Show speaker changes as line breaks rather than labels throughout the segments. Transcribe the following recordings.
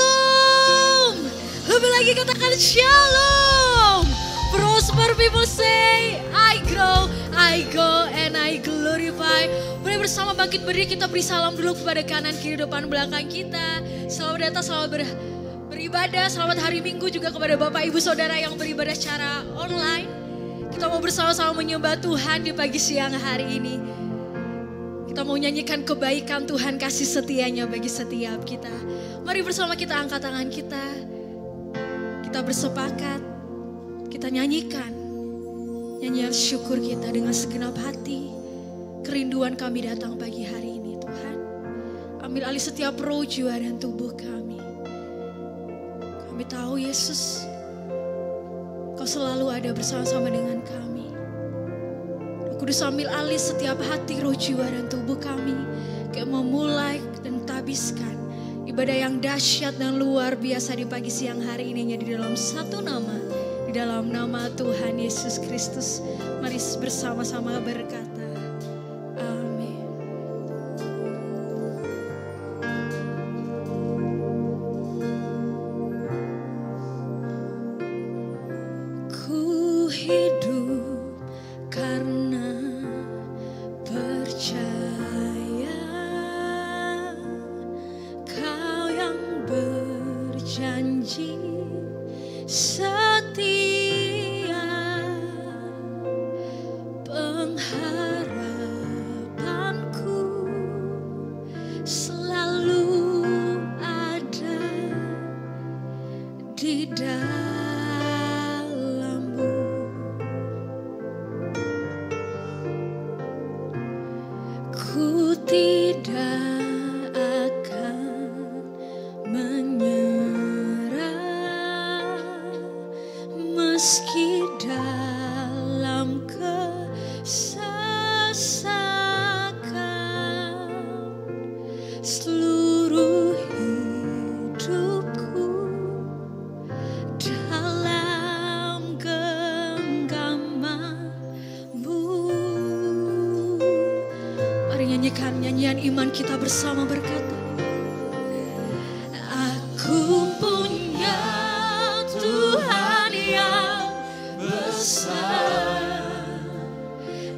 Shalom. Lebih lagi katakan shalom. Prosper people say, I grow, I go, and I glorify. Boleh bersama bangkit berdiri, kita beri salam dulu kepada kanan, kiri, depan, belakang kita. Selamat datang, selamat beribadah, selamat hari Minggu juga kepada Bapak Ibu Saudara yang beribadah secara online. Kita mau bersama-sama menyembah Tuhan di pagi siang hari ini. Kita mau nyanyikan kebaikan Tuhan, kasih setianya bagi setiap kita. Mari bersama kita angkat tangan kita. Kita bersepakat, kita nyanyikan nyanyian syukur kita dengan segenap hati. Kerinduan kami datang pagi hari ini Tuhan. Ambil alih setiap roh, jiwa dan tubuh kami. Kami tahu Yesus, Kau selalu ada bersama-sama dengan kami. Roh Kudus ambil alih setiap hati, roh, jiwa dan tubuh kami. Kayak memulai dan tabiskan ibadah yang dahsyat dan luar biasa di pagi siang hari ini di dalam satu nama. Di dalam nama Tuhan Yesus Kristus. Mari bersama-sama berkata, amin. Ku hidup karena percaya Kau yang berjanji setia, pengharapanku selalu ada di dalam-Mu. Ku tidak akan menyerah meski dalam kesesakan. Seluruh hidupku dalam genggaman-Mu. Mari nyanyikan nyanyian iman kita bersama berkata, aku punya Tuhan yang besar,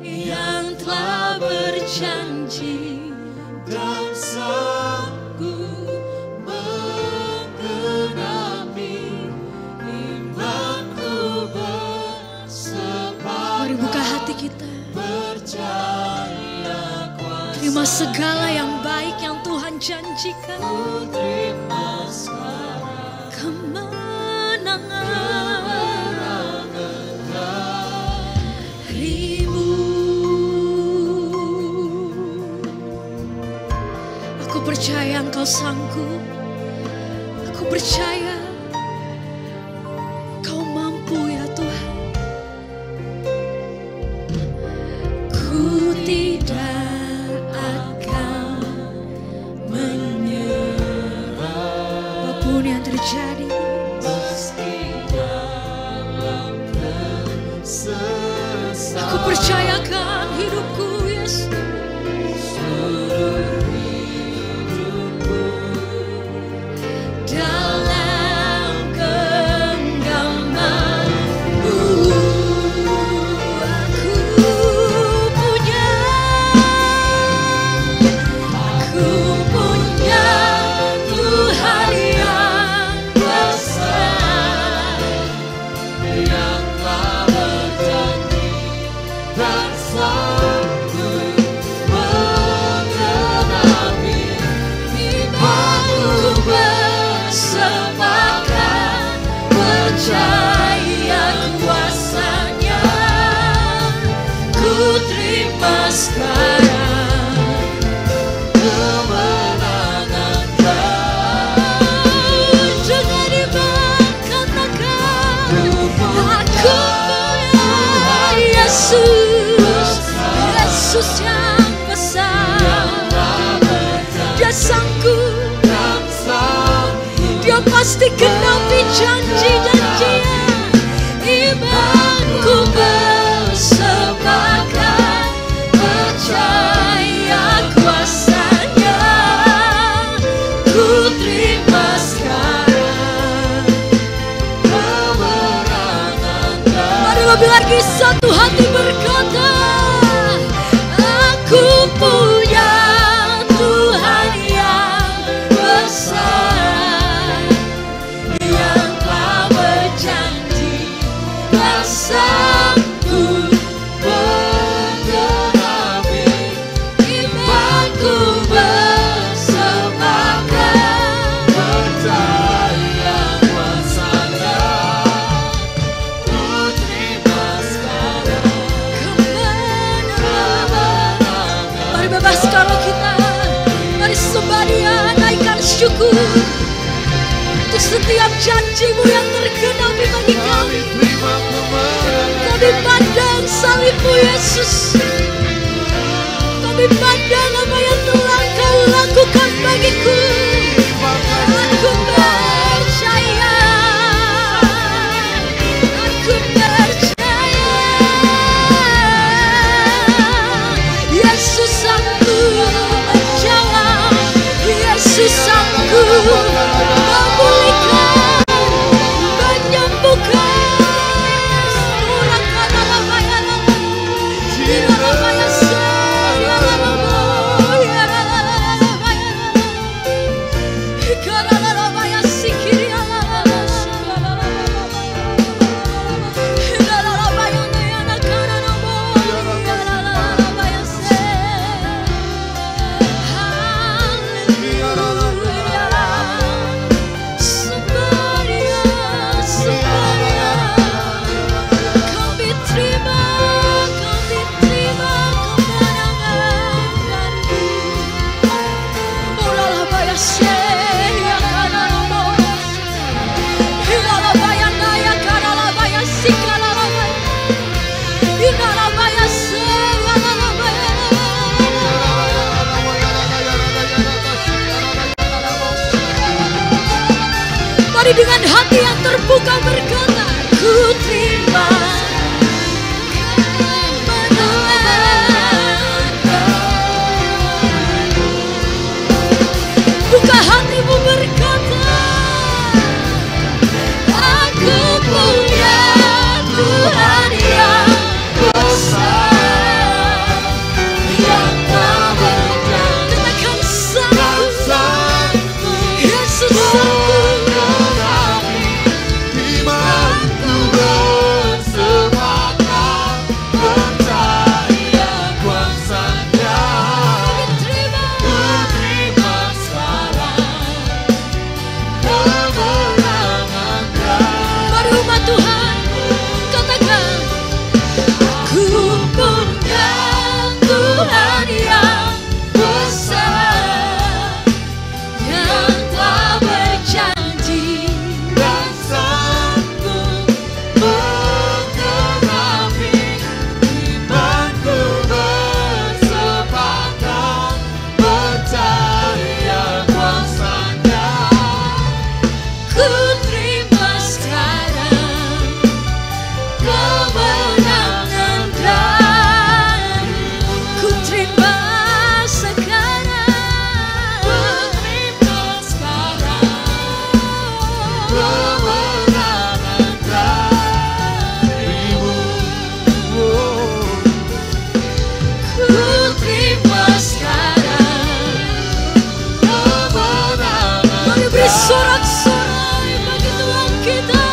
yang telah berjanji dan sanggup menggenapi imanku bersama. Mari buka hati kita, terima segala yang baik yang Tuhan janjikan. Terima kemenangan darimu. Aku percaya Engkau sanggup. Aku percaya Kau mampu ya Tuhan. Ku tidak akan menyerah apapun yang terjadi. Aku percayakan hidupku Yesus. Dalam genggaman-Mu. Aku punya Tuhan yang besar, yang telah berjanji dan sanggup menggenapi imanku bersepakat, percaya kuasa-Nya. Ku terima sekarang kemenangan Kau. Jangan dikatakan aku punya Yesus, Yesus yang besar. Dia sanggup, Dia pasti genapi janji-janji-Nya. Imanku bersepakat, percaya kuasa-Nya. Ku terima sekarang Lebih lagi satu hati berkata, aku punya Tuhan yang besar, yang telah berjanji dan sanggup menggenapi imanku bersepakat percaya kuasanya. Ku terima sekarang kemenangan. Mari bebaskanlah kita, mari sembah Dia, naikkan syukur untuk setiap janji-Mu yang tergenapi bagi kami. Kami pandang salib-Mu Yesus, kami pandang apa yang telah Kau lakukan bagiku. Aku percaya, aku percaya, Yesus sanggup menjawab, Yesus sanggup memulihkan, menyembuhkan. Mari dengan hati yang terbuka berkata, ku terima kemenangan. Buka hatimu berkata, aku punya Tuhan yang besar, yang telah berjanji. Katakan sanggup, Yesus sanggup. Sorak-sorai bagi Tuhan kita.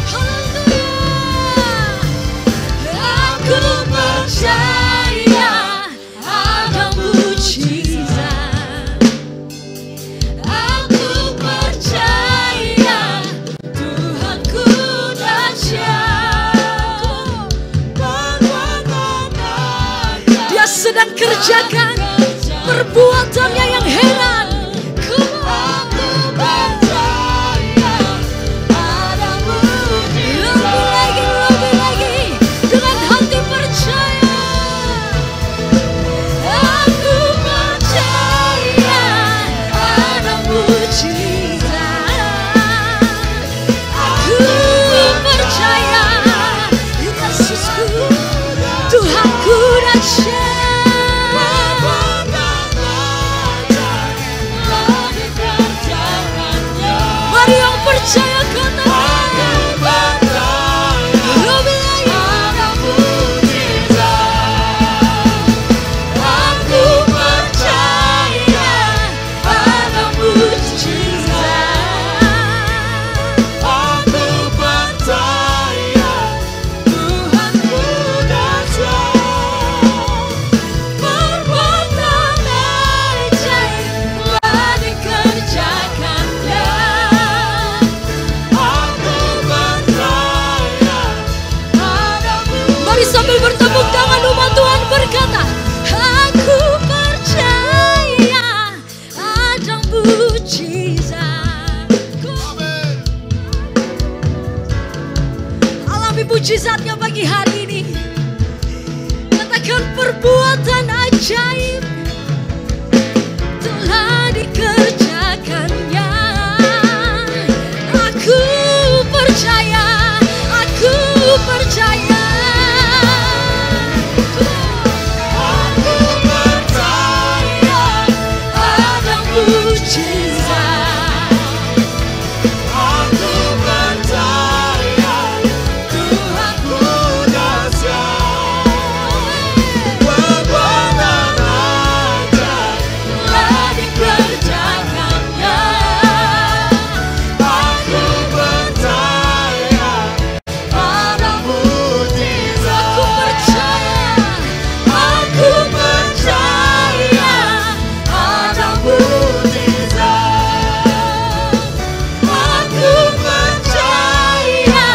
Haleluya. Aku percaya ada mujizat. Aku percaya Tuhanku dahsyat. Dia sedang kerjakan perbuatannya yang heran. Tuhanku dahsyat. Mari yang percaya katakan, mujizatnya pagi hari ini. Katakan perbuatan ajaib telah dikerjakannya. Aku percaya, aku percaya. Aku percaya ada mujizat. Aku percaya Tuhanku dahsyat. Perbuatan ajaib telah dikerjakannya. Aku percaya ada mujizat. Aku percaya, aku percaya ada mujizat. Aku percaya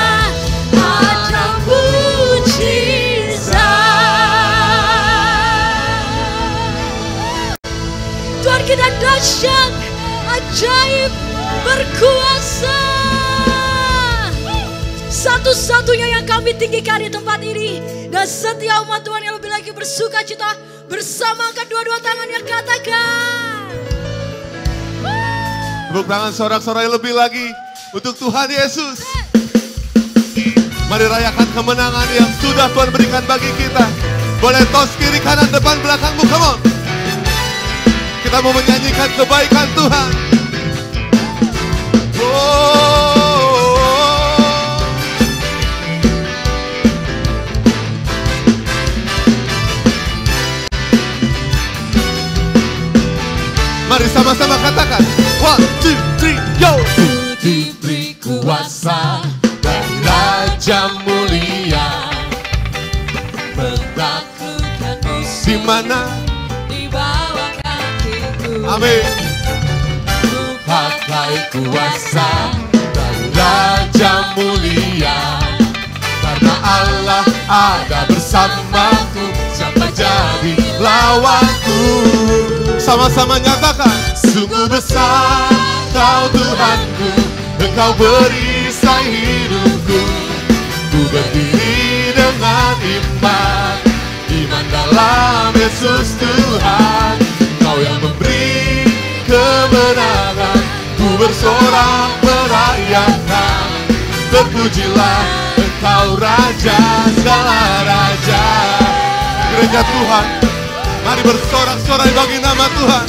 ada mujizat. Tuhan kita dahsyat, ajaib, berkuasa. Satu-satunya yang kami tinggikan di tempat ini. Dan setiap umat Tuhan yang lebih lagi bersuka cita bersama kedua-dua tangannya katakan.
Tepuk tangan sorak-sorai lebih lagi untuk Tuhan Yesus. Mari rayakan kemenangan yang sudah Tuhan berikan bagi kita. Boleh tos kiri kanan depan belakangmu, come on. Kita mau menyanyikan kebaikan Tuhan. Mari sama-sama katakan. 1, 2, 3, yo.
Diberi kuasa dari Raja mulia, menaklukkan musuh
Di mana?
di bawah kakiku.
Amin.
Ku pakai kuasa dari Raja mulia, karena Allah ada bersamaku. Siapa jadi lawanku?
Sama-sama nyatakan.
Sungguh besar Kau Tuhanku, Engkau berisai hidupku. Ku berdiri dengan iman, iman dalam Yesus Tuhan. Kau yang memberi kemenangan, ku bersorak merayakan. Terpujilah Engkau Raja segala raja.
Gereja Tuhan, mari bersorak-sorai bagi nama Tuhan.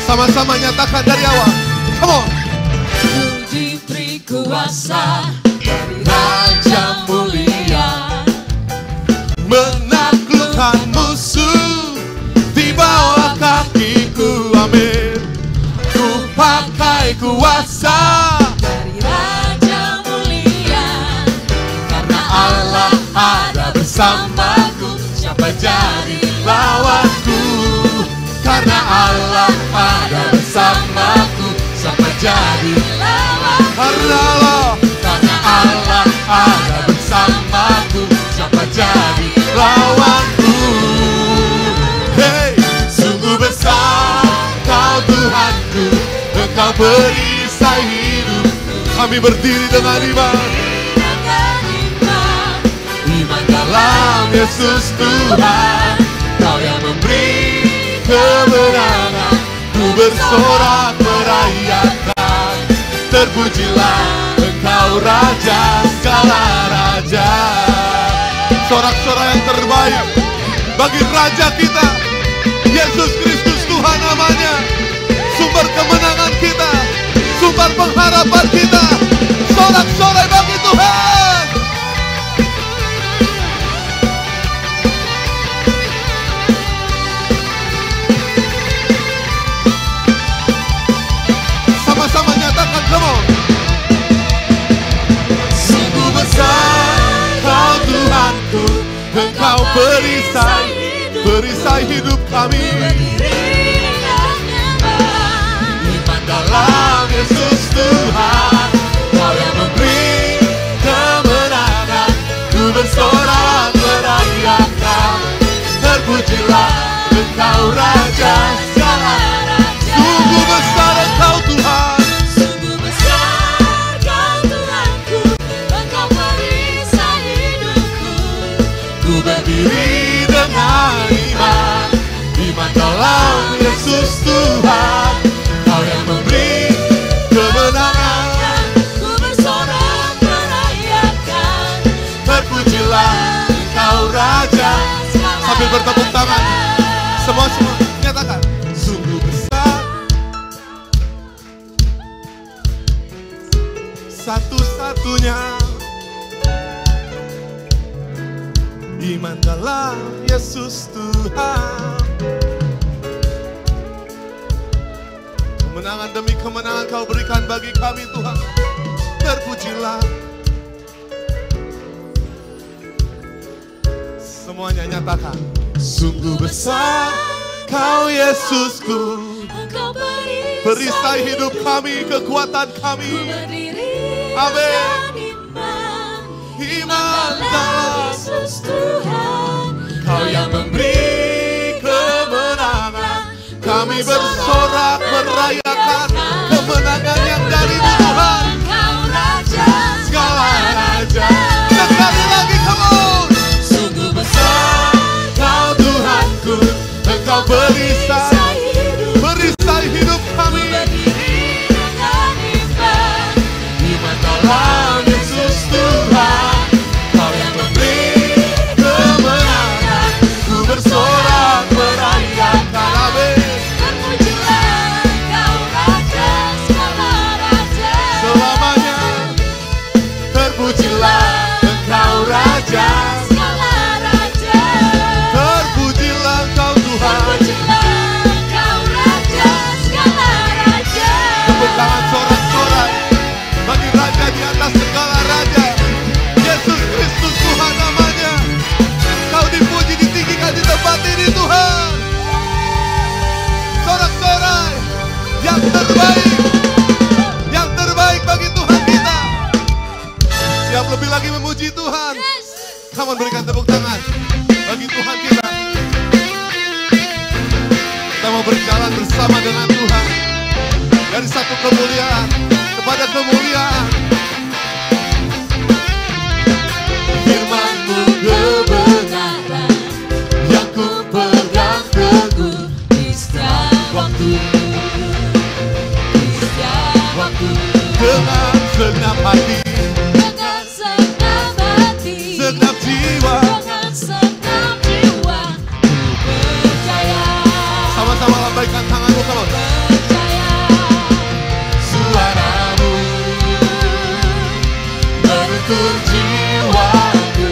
Sama-sama nyatakan dari awal. Come on.
Ku diberi kuasa dari Raja mulia,
Menaklukkan musuh di bawah kakiku. Amin. Ku pakai kuasa
dari Raja mulia, karena Allah ada bersamaku. Siapa jadi lawanku? Karena Allah ada bersamaku. Siapa jadi lawanku?
karena Allah.
Karena Allah ada bersamaku. Siapa jadi lawanku?
Hey,
Sungguh besar Kau Tuhanku, Engkau perisai hidupku.
kami berdiri dengan iman.
Dengan iman, iman dalam Yesus Tuhan. Kau yang memberi kemenangan, ku bersorak merayakan. Terpujilah Engkau Raja segala raja.
Sorak-sorai yang terbaik bagi Raja kita, Yesus Kristus Tuhan namanya. Sumber kemenangan kita, sumber pengharapan kita. Sorak-sorai bagi Tuhan. Sama-sama nyatakan, come on.
Sungguh besar Kau Tuhanku,
Engkau perisai hidup kami.
iman dalam Yesus Tuhan. Kau yang memberi kemenangan, ku bersorak merayakan. Terpujilah Engkau Raja segala raja.
Sungguh besar Engkau Tuhan.
Sungguh besar
dalam Yesus Tuhan, Kau yang memberi kemenangan.
Ku bersorak merayakan,
Terpujilah Kau Raja. Sambil bertepuk tangan, semua nyatakan, sungguh besar, satu-satunya iman dalam Yesus Tuhan. Kemenangan demi kemenangan Kau berikan bagi kami Tuhan. Terpujilah. Semuanya nyatakan, sungguh besar Kau Yesusku.
Engkau
Perisai hidup kami, kekuatan kami. Amin. Iman dalam
Yesus Tuhan,
Kau yang memberi kemenangan. Kami bersorak merayakan kemenangan yang dari-Mu Tuhan.
Kau Raja,
Segala raja. Sekali lagi, come on.
sungguh besar
Kau Tuhanku, Engkau perisai hidup kami. Iman dalam Yesus Tuhan, Kau yang memberi kemenangan. Ku bersorak merayakan. Amin.
Terpujilah Kau Raja, segala raja.
Selamanya terpujilah Engkau Raja.
Segala raja.
Terpujilah Engkau Tuhan.
Terpujilah Kau Raja, segala raja.
Tepuk tangan sorak-sorai bagi Raja di atas segala raja. Yesus Kristus Tuhan namanya. Kau dipuji, ditinggikan di tempat ini Tuhan. Sorak-sorai yang terbaik bagi Tuhan kita. Siap lebih lagi memuji Tuhan. Kamu berikan tepuk tangan bagi Tuhan kita. Kita mau berjalan bersama dengan Tuhan dari satu kemuliaan kepada kemuliaan. Firman-Mu kebenaran yang ku pegang teguh
Di setiap
waktu
waktu,
dengan segenap hati,
dengan segenap hati,
segenap jiwa.
dengan segenap jiwa, ku percaya,
Sama-sama lambaikan tanganmu kalau
percaya.
suara-Mu menuntun jiwaku.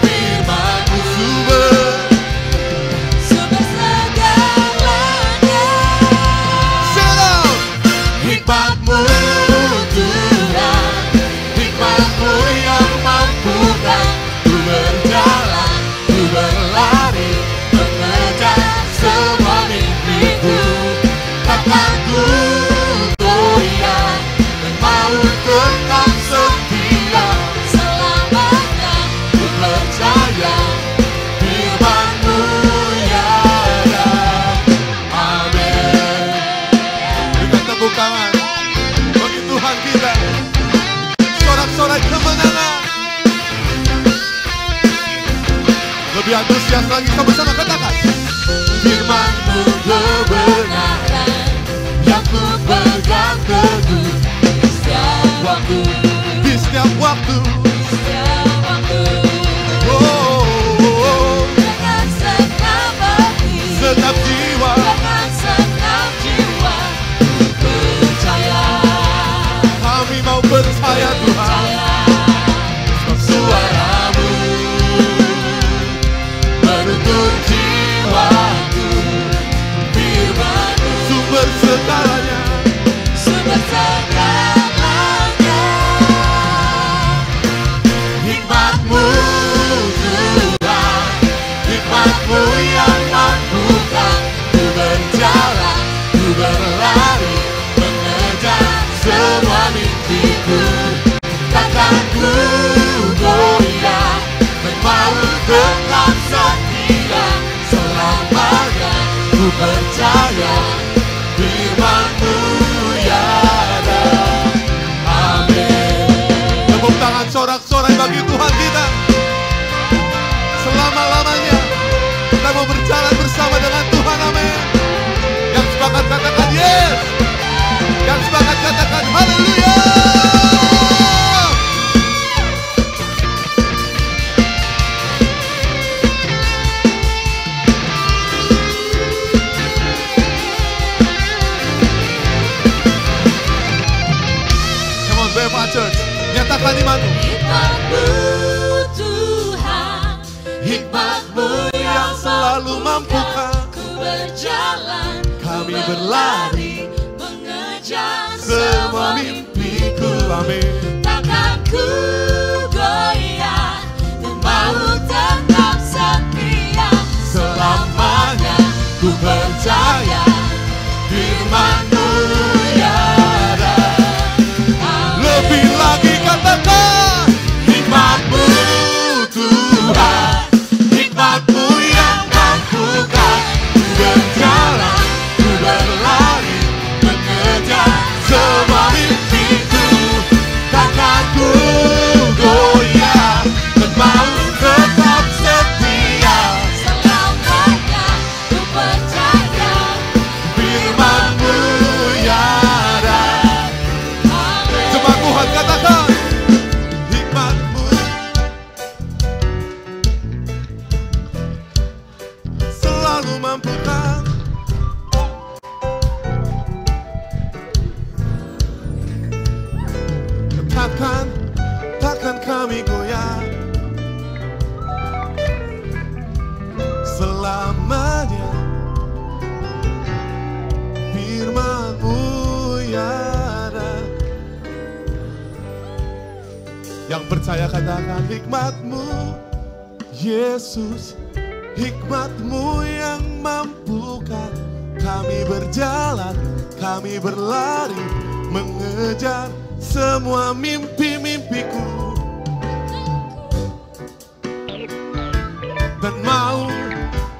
Firman-Mu sumber
Sumber segalanya,
Shalom. Hikmat-Mu Tuhan, hikmat-Mu yang mampukan ku berjalan, ku berlari, mengejar semua mimpiku. Takkan ku goyah dan mau tetap setia.
selamanya
Ku percaya firman-Mu ya ada. Amin. Berikan tepuk tangan bagi Tuhan kita. Sorak-sorai kemenangan. Lebih antusias lagi, sama-sama katakan. Firman-Mu kebenaran yang ku pegang teguh
di setiap waktu,
di setiap waktu.
setiap waktu,
Oh, oh, oh.
dengan segenap hati,
Segenap jiwa.
dengan segenap jiwa, ku percaya,
Kami mau percaya Tuhan.
percaya.
Suara-Mu menuntun jiwaku. Firman-Mu sumber segalanya.
Sumber segalanya,
Hikmat-Mu Tuhan, hikmat-Mu yang mampukan ku berjalan, ku berlari, mengejar semua mimpiku. Takkan ku goyah dan mau tetap setia selamanya. Ku percaya firman-Mu ya ada. Amin. Tepuk tangan sorak-sorai bagi Tuhan kita. Selama-lamanya kita mau berjalan bersama dengan Tuhan. Amin. Katakan imanmu.
Hikmat-Mu Tuhan,
Hikmat-Mu yang selalu mampukan
ku berjalan,
kami berlari
mengejar
semua mimpiku. Amin.
Takkan ku goyah, dan mau tetap setia.
Selamanya ku percaya firman-Mu ya ada. Lebih lagi katakan hikmat-Mu Tuhan, hikmat-Mu yang mampukan ku berjalan, ku berlari, mengejar semua mimpiku. Takkan ku goyah, dan mau tetap setia.
Selamanya ku percaya
Firman-Mu ya ada.
Amin.
Jemaat Tuhan katakan hikmat-Mu selalu mampukan. Takkan kami goyah selamanya. Firman-Mu ya ada. Yang percaya katakan hikmat-Mu Yesus, hikmat-Mu yang mampukan kami berjalan, kami berlari, mengejar semua mimpi-mimpiku.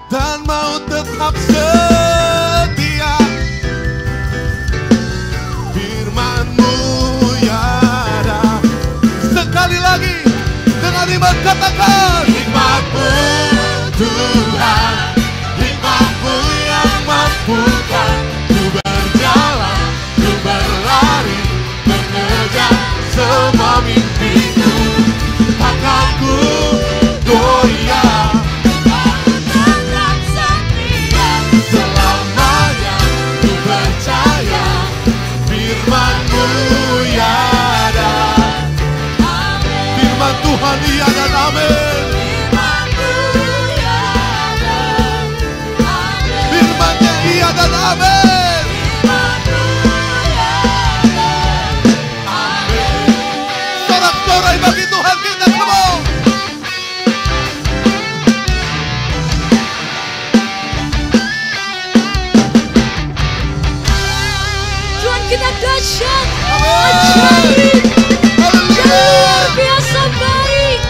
Dan mau tetap setia. Firman-Mu ya ada. Sekali lagi dengan iman katakan hikmat-Mu Tuhan, hikmat-Mu yang mampukan ku berjalan, ku berlari, mengejar semua mimpiku. Takkan ku goyah,
Tetap setia.
selamanya ku percaya firman-Mu ya ada.
Amin.
Firman Tuhan iya dan amin.
Firman-Mu ya ada. Amin.
Firman-Nya iya dan amin.
Firman-Mu ya ada. Amin.
Sorak-sorai bagi Tuhan kita semua.
Tuhan kita dahsyat,
Amin.
ajaib,
Haleluya.
luar biasa baik.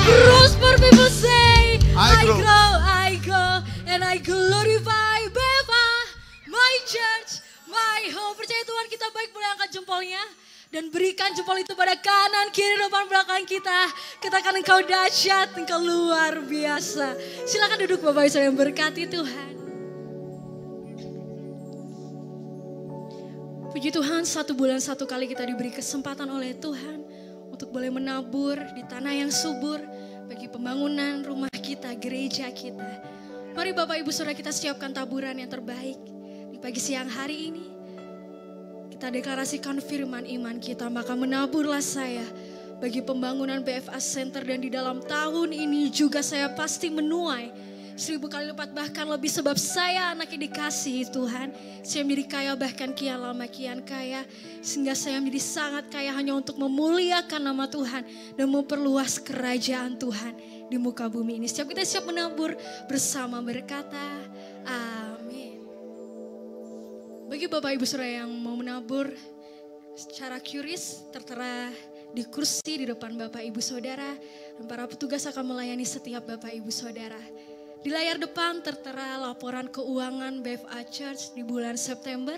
Prosper people say,
I grow.
I grow, and I glorify Beva, my church, my home. Percaya Tuhan kita baik, boleh angkat jempolnya. Dan berikan jempol itu pada kanan, kiri, depan, belakang kita. Katakan engkau dahsyat, engkau luar biasa. Silakan duduk Bapak Ibu yang berkati Tuhan. Puji Tuhan, 1 bulan 1 kali kita diberi kesempatan oleh Tuhan untuk boleh menabur di tanah yang subur bagi pembangunan rumah kita, gereja kita. Mari Bapak Ibu Saudara kita siapkan taburan yang terbaik di pagi siang hari ini. Kita deklarasikan firman iman kita, maka menaburlah saya bagi pembangunan BFA Center, dan di dalam tahun ini juga saya pasti menuai 1000 kali lipat bahkan lebih, sebab saya anaknya dikasihi Tuhan. Saya menjadi kaya bahkan kian lama kian kaya, sehingga saya menjadi sangat kaya hanya untuk memuliakan nama Tuhan dan memperluas kerajaan Tuhan di muka bumi ini. Setiap kita siap menabur bersama berkata amin. Bagi Bapak Ibu Saudara yang mau menabur secara QRIS, tertera di kursi di depan Bapak Ibu Saudara, dan para petugas akan melayani setiap Bapak Ibu Saudara. Di layar depan tertera laporan keuangan BFA Church di bulan September.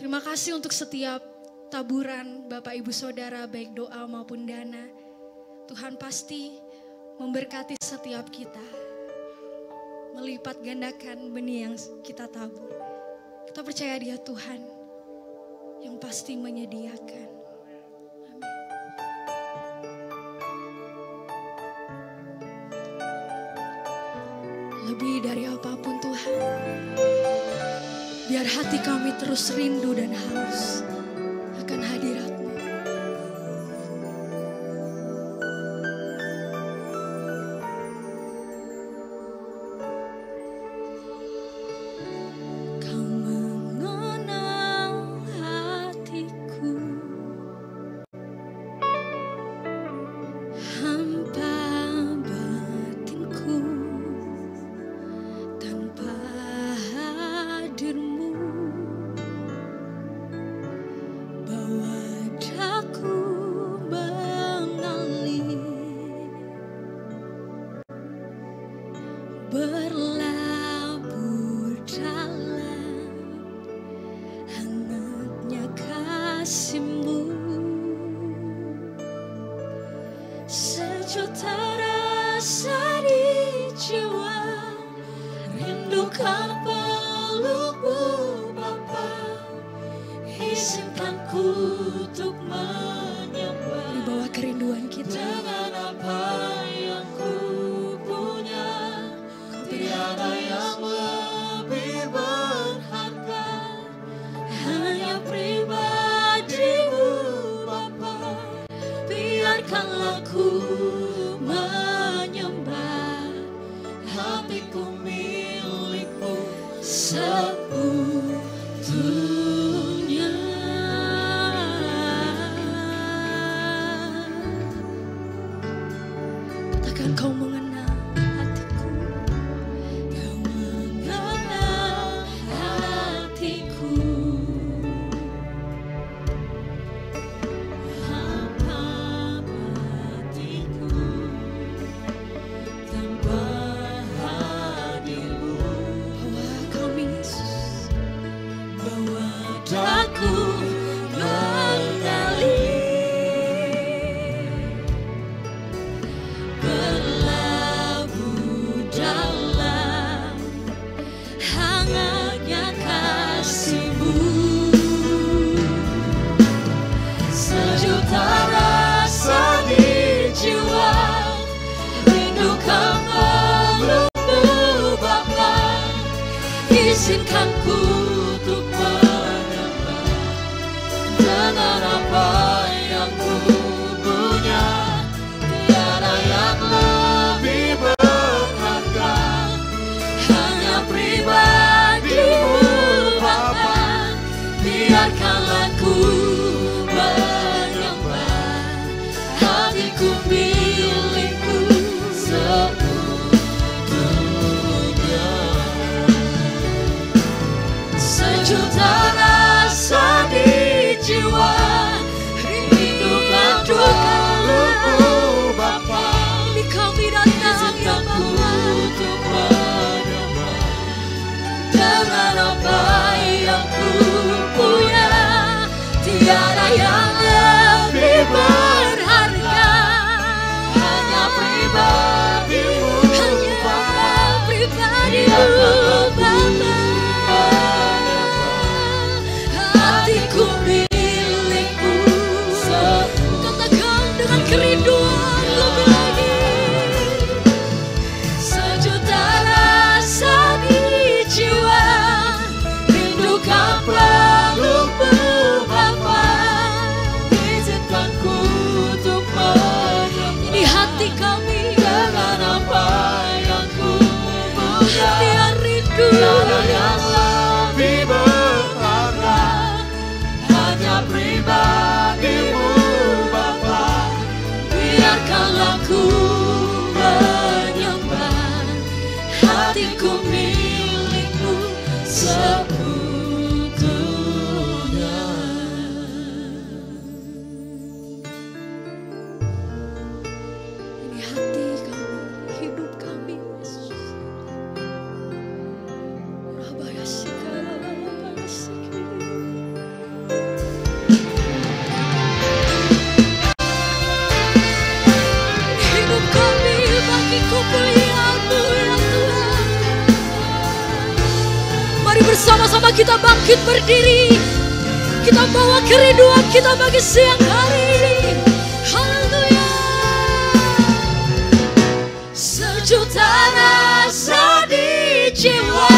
Terima kasih untuk setiap taburan Bapak Ibu Saudara, baik doa maupun dana. Tuhan pasti memberkati setiap kita, melipat gandakan benih yang kita tabur. Kita percaya Dia Tuhan yang pasti menyediakan. Amin. Lebih dari apapun Tuhan, biar hati kami terus rindu dan haus akan hadirat-Mu. seutuhnya. Takkan kau mengenal hatiku, kau mengenal hatiku. Hampa hatiku tanpa hadirmu. Bawa kami Yesus, bawa daku mengalir, berlabuh dalam hangatnya kasih-Mu. Sejuta rasa di jiwa, rindukan pelukmu Bapa. Izinkan ku untuk menyembah dengan apa yang ku punya. Tiada yang lebih berharga, hanya pribadi-Mu Bapa. Biarkanlah ku menyembah, hatiku milik-Mu seutuhnya. Sejuta rasa di jiwa, rindukan pelukmu Bapa. Ini kami datang ya Bapa, untuk menyembah dengan apa yang ku punya. Tiada yang lebih berharga, hanya pribadi-Mu Bapa. Pribadi-Mu Bapa. Hatiku milik-Mu. Katakan dengan kerinduan lebih lagi. Sejuta rasa di jiwa, rindukan pelukmu Bapa. Izinkan ku untuk menyembah. Ini hati kami dengan apa yang ku punya. Biar rindu tiada yang lebih berharga, hanya pribadi-Mu Bapa. Biarkanlah ku menyembah, hatiku milik-Mu seutuhnya. Ini hati kami, hidup kami Yesus. Hidup kami bagi kemuliaan-Mu ya Tuhan. Mari bersama-sama kita bangkit berdiri. Kita bawa kerinduan kita bagi siang hari ini. Haleluya. Sejuta rasa di jiwa,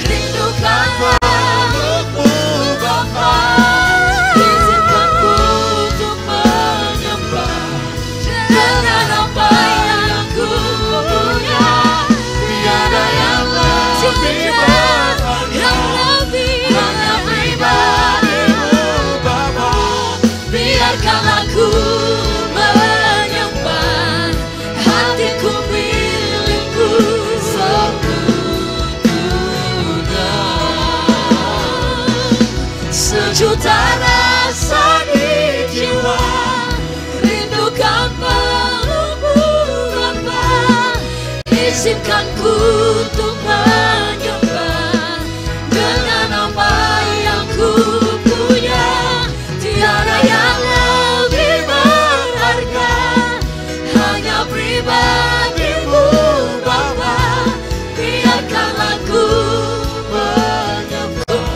rindukan pelukmu Bapa. Izinkan ku untuk menyembah dengan apa yang ku punya. Tiada yang lebih berharga, hanya pribadi-Mu Bapa. Biarkanlah ku menyembah, hatiku milik-Mu seutuhnya. Sejuta rasa di jiwa, rindukan pelukmu Bapa. Izinkan ku untuk menyembah dengan apa yang ku punya. Tiada yang lebih berharga, hanya pribadi-Mu Bapa. Biarkanlah ku menyembah,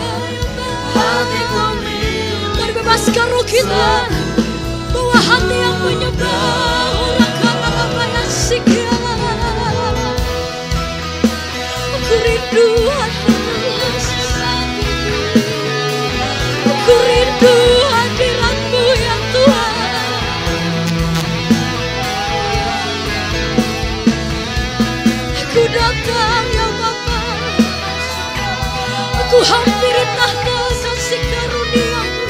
hatiku milik. Mari bebaskan roh kita, bawa hati yang menyembah. Orang karena apa yang sikit. Aku rindu hati-Mu Yesus. Aku rindu hadirat-Mu ya Tuhan. Aku datang ya Bapa. Ku hampiri tahta kasih karunia-Mu.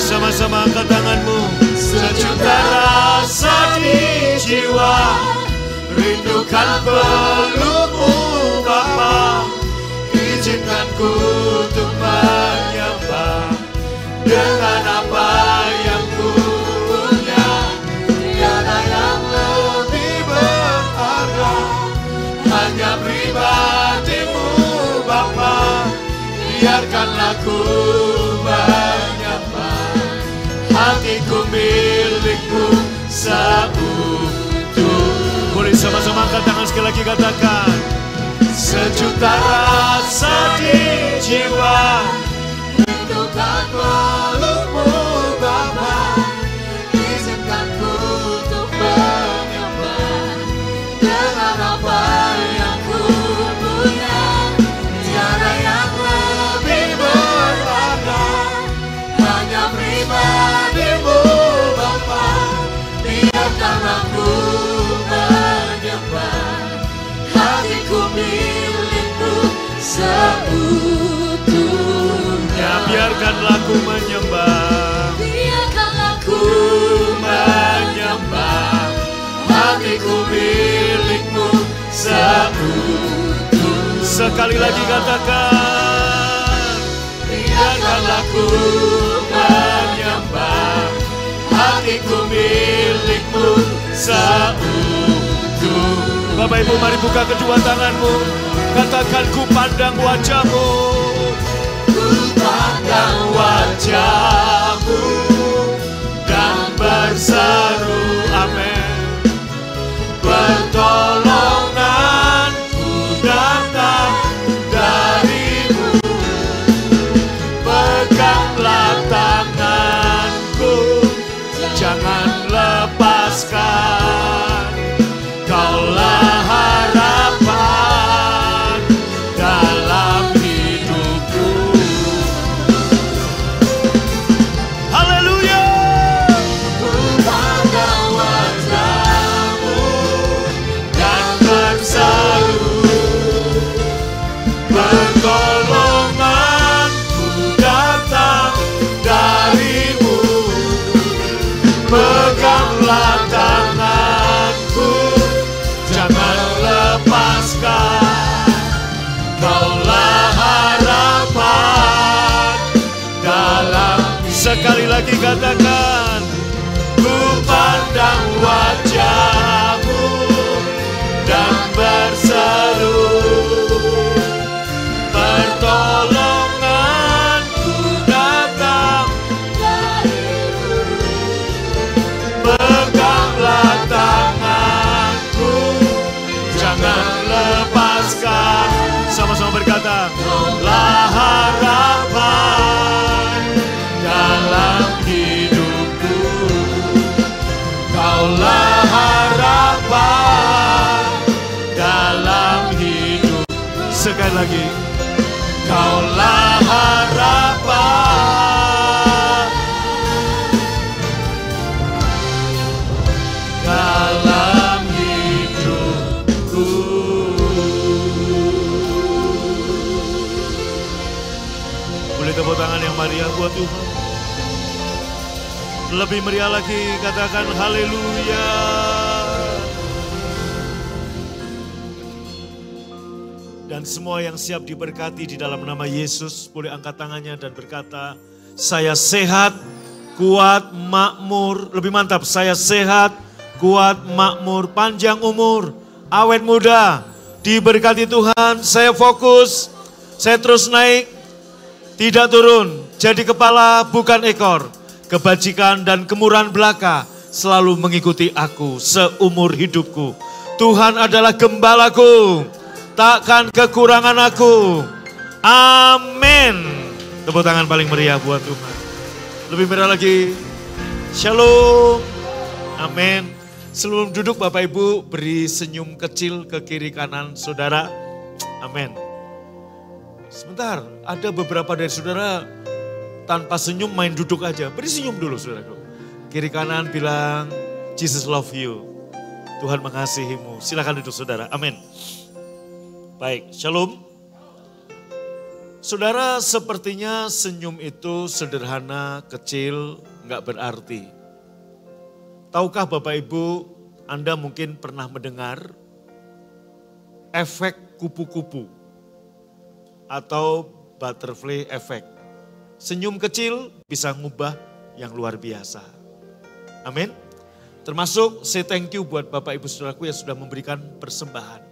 Sama-sama angkat tanganmu. Sejuta rasa di jiwa, rindukan pelukmu Bapa. Izinkan ku untuk menyembah dengan apa yang ku punya. Tiada yang lebih berharga, hanya pribadimu Bapa. Biarkanlah ku hatiku milikmu seutuh. Boleh sama-sama angkat tangan sekali lagi, katakan. Sejuta rasa di jiwa, rindukan pelukmu Bapa. Izinkan ku untuk menyembah dengan apa yang ku punya. Tiada yang lebih berharga, hanya pribadimu Bapa. Biarkanlah ku menyembah, hatiku milikmu seutuhnya. Biarkanlah ku menyembah, biarkanlah ku menyembah, hatiku milikmu seutuhnya. Sekali lagi katakan. Biarkanlah ku menyembah, hatiku milikmu seutuh. Bapak Ibu, mari buka kedua tanganmu. Katakan, ku pandang wajah-Mu. Ku pandang wajah-Mu dan berseru amin. Pertolonganku datang dari-Mu. Peganglah tanganku, jangan lepaskan. Kaulah harapan dalam hidupku. Haleluya. Ku pandang wajah-Mu dan berseru, pertolonganku datang dari-Mu. Peganglah tanganku, jangan lepaskan. Kaulah harapan dalam. Sekali lagi katakan. Ku pandang wajah-Mu dan berseru, pertolonganku datang dari-Mu. Peganglah tanganku, jangan lepaskan. Sama-sama berkata, kaulah harapan dalam hidupku. Kaulah harapan dalam hidup. Sekali lagi, kaulah harapan meriah buat Tuhan. Lebih meriah lagi, katakan haleluya. Dan semua yang siap diberkati di dalam nama Yesus, boleh angkat tangannya dan berkata, saya sehat, kuat, makmur. Lebih mantap, saya sehat, kuat, makmur, panjang umur, awet muda, diberkati Tuhan. Saya fokus, saya terus naik, tidak turun. Jadi kepala bukan ekor. Kebajikan dan kemurahan belaka selalu mengikuti aku seumur hidupku. Tuhan adalah gembalaku, takkan kekurangan aku. Amin. Tepuk tangan paling meriah buat Tuhan. Lebih meriah lagi. Shalom. Amin. Sebelum duduk Bapak Ibu, beri senyum kecil ke kiri kanan saudara. Amin. Sebentar, ada beberapa dari saudara tanpa senyum main duduk aja. Beri senyum dulu saudaraku. Kiri kanan bilang, Jesus love you. Tuhan mengasihimu. Silakan duduk saudara. Amin. Baik, shalom. Saudara, sepertinya senyum itu sederhana, kecil, enggak berarti. Tahukah Bapak Ibu, Anda mungkin pernah mendengar efek kupu-kupu atau butterfly effect. Senyum kecil bisa ngubah yang luar biasa. Amin. Termasuk say thank you buat Bapak Ibu Saudaraku yang sudah memberikan persembahan.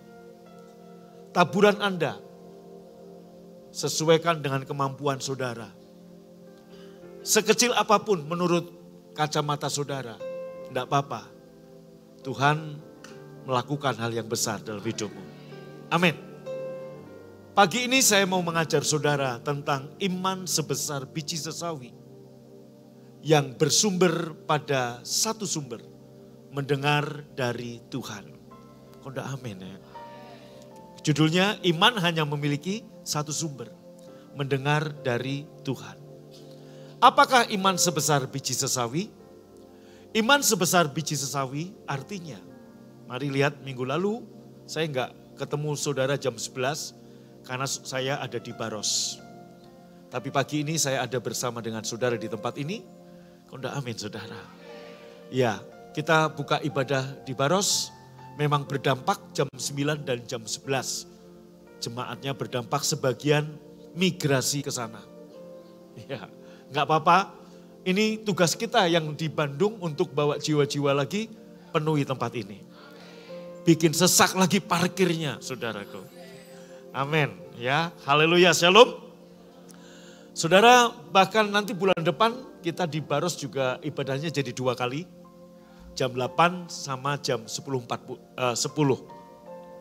Taburan Anda sesuaikan dengan kemampuan saudara. Sekecil apapun menurut kacamata saudara, tidak apa-apa. Tuhan melakukan hal yang besar dalam hidupmu. Amin. Pagi ini saya mau mengajar saudara tentang iman sebesar biji sesawi yang bersumber pada satu sumber, mendengar dari Tuhan. Kok enggak amin ya? Judulnya, iman hanya memiliki satu sumber, mendengar dari Tuhan. Apakah iman sebesar biji sesawi? Iman sebesar biji sesawi artinya, mari lihat minggu lalu saya enggak ketemu saudara jam 11 karena saya ada di Baros. Tapi pagi ini saya ada bersama dengan saudara di tempat ini. Kok enggak amin saudara? Ya, kita buka ibadah di Baros. Memang berdampak jam 9 dan jam 11. Jemaatnya berdampak sebagian migrasi ke sana. Ya, enggak apa-apa. Ini tugas kita yang di Bandung untuk bawa jiwa-jiwa lagi penuhi tempat ini. Bikin sesak lagi parkirnya, saudaraku. Amin. Ya, haleluya, shalom. Saudara, bahkan nanti bulan depan kita di Baros juga ibadahnya jadi 2 kali. Jam 8 sama jam 10.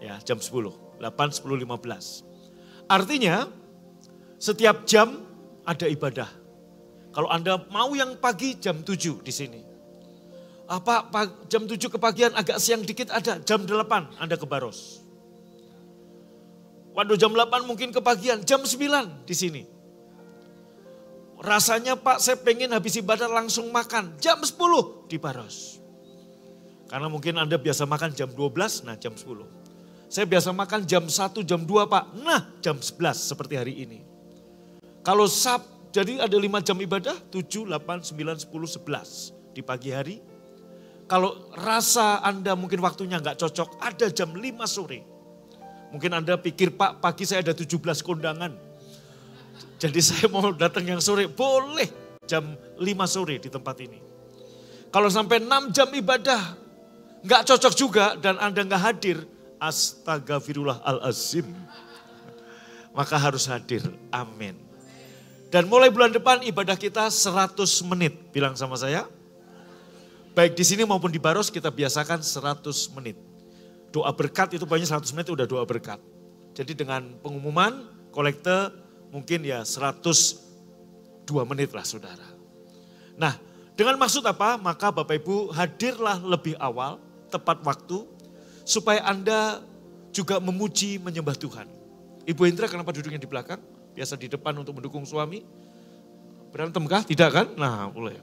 Ya, jam 10. 8, 10, 15. Artinya setiap jam ada ibadah. Kalau Anda mau yang pagi jam 7 di sini. Jam 7 kepagian agak siang dikit ada. Jam 8 Anda ke Baros. Waduh jam 8 mungkin kepagian. Jam 9 di sini. Rasanya Pak saya pengen habis ibadah langsung makan. Jam 10 di Baros. Karena mungkin Anda biasa makan jam 12, nah jam 10. Saya biasa makan jam 1, jam 2 Pak, nah jam 11 seperti hari ini. Kalau jadi ada 5 jam ibadah, 7, 8, 9, 10, 11 di pagi hari. Kalau rasa Anda mungkin waktunya nggak cocok, ada jam 5 sore. Mungkin Anda pikir Pak pagi saya ada 17 kondangan. Jadi saya mau datang yang sore, boleh jam 5 sore di tempat ini. Kalau sampai 6 jam ibadah, nggak cocok juga dan Anda nggak hadir, astagfirullahalazim. Maka harus hadir, amin. Dan mulai bulan depan ibadah kita 100 menit, bilang sama saya. Baik di sini maupun di Baros kita biasakan 100 menit. Doa berkat itu banyak 100 menit udah doa berkat. Jadi dengan pengumuman, kolekte mungkin ya 102 menit lah saudara. Nah dengan maksud apa? Maka Bapak Ibu hadirlah lebih awal, tepat waktu, supaya Anda juga memuji, menyembah Tuhan. Ibu Indra kenapa duduknya di belakang? Biasa di depan untuk mendukung suami. Berantem kah? Tidak kan? Nah boleh.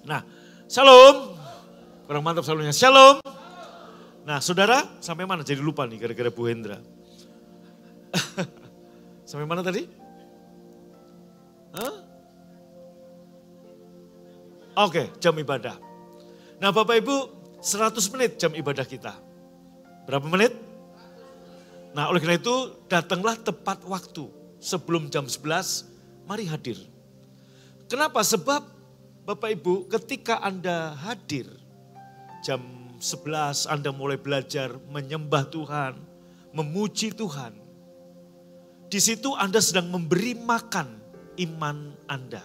Nah shalom. Kurang mantap shalomnya. Shalom. Nah saudara sampai mana? Jadi lupa nih gara-gara Bu Hendra. Sampai mana tadi? Hah? Oke, jam ibadah. Nah Bapak Ibu, 100 menit jam ibadah kita. Berapa menit? Nah oleh karena itu datanglah tepat waktu. Sebelum jam 11, mari hadir. Kenapa? Sebab Bapak Ibu ketika Anda hadir, jam 11 Anda mulai belajar menyembah Tuhan, memuji Tuhan. Di situ Anda sedang memberi makan iman Anda.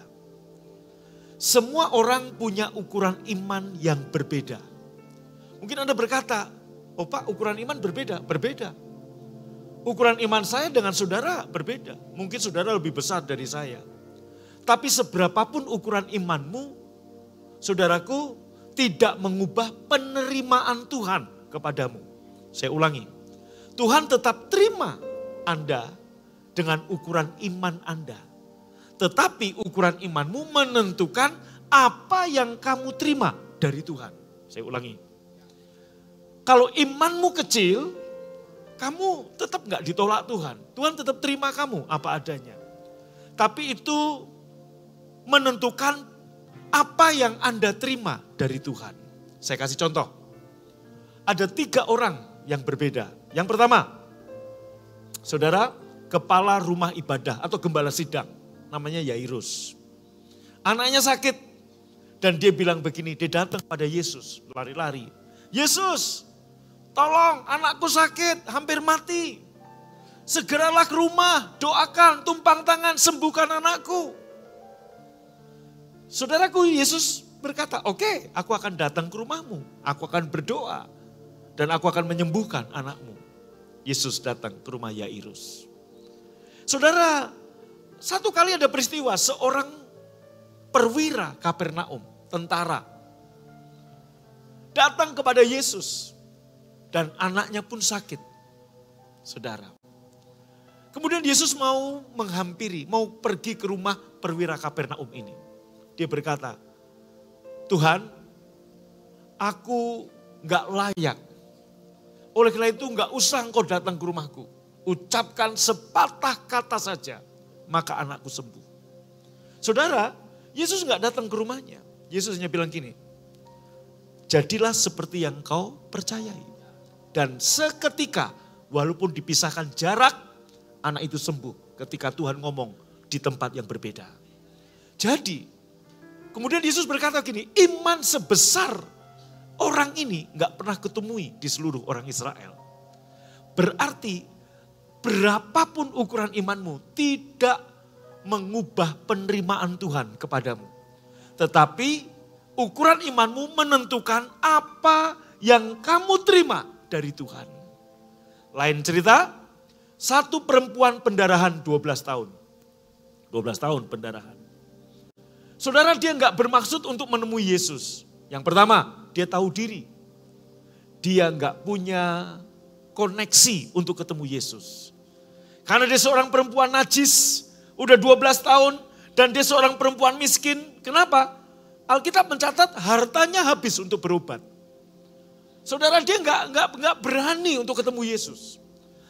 Semua orang punya ukuran iman yang berbeda. Mungkin Anda berkata, oh Pak ukuran iman berbeda. Berbeda. Ukuran iman saya dengan saudara berbeda. Mungkin saudara lebih besar dari saya. Tapi seberapapun ukuran imanmu, saudaraku, tidak mengubah penerimaan Tuhan kepadamu. Saya ulangi, Tuhan tetap terima Anda dengan ukuran iman Anda. Tetapi ukuran imanmu menentukan apa yang kamu terima dari Tuhan. Saya ulangi, kalau imanmu kecil, kamu tetap gak ditolak Tuhan. Tuhan tetap terima kamu apa adanya. Tapi itu menentukan apa yang Anda terima dari Tuhan. Saya kasih contoh. Ada 3 orang yang berbeda. Yang pertama, saudara, kepala rumah ibadah atau gembala sidang. Namanya Yairus. Anaknya sakit. Dan dia bilang begini, dia datang pada Yesus, lari-lari. Yesus, tolong anakku sakit, hampir mati. Segeralah ke rumah, doakan, tumpang tangan, sembuhkan anakku. Saudaraku, Yesus berkata, oke, aku akan datang ke rumahmu. Aku akan berdoa dan aku akan menyembuhkan anakmu. Yesus datang ke rumah Yairus. Saudara, satu kali ada peristiwa seorang perwira Kapernaum, tentara, datang kepada Yesus dan anaknya pun sakit. Saudara. Kemudian Yesus mau menghampiri, mau pergi ke rumah perwira Kapernaum ini. Dia berkata, Tuhan, aku gak layak. Oleh karena itu gak usah engkau datang ke rumahku. Ucapkan sepatah kata saja, maka anakku sembuh. Saudara, Yesus gak datang ke rumahnya. Yesus hanya bilang gini, jadilah seperti yang kau percayai. Dan seketika, walaupun dipisahkan jarak, anak itu sembuh ketika Tuhan ngomong di tempat yang berbeda. Jadi, kemudian Yesus berkata gini, iman sebesar orang ini gak pernah ketemui di seluruh orang Israel. Berarti berapapun ukuran imanmu tidak mengubah penerimaan Tuhan kepadamu. Tetapi ukuran imanmu menentukan apa yang kamu terima dari Tuhan. Lain cerita, satu perempuan pendarahan 12 tahun. 12 tahun pendarahan. Saudara, dia nggak bermaksud untuk menemui Yesus. Yang pertama, dia tahu diri. Dia nggak punya koneksi untuk ketemu Yesus. Karena dia seorang perempuan najis, udah 12 tahun, dan dia seorang perempuan miskin. Kenapa? Alkitab mencatat hartanya habis untuk berobat. Saudara, dia nggak berani untuk ketemu Yesus.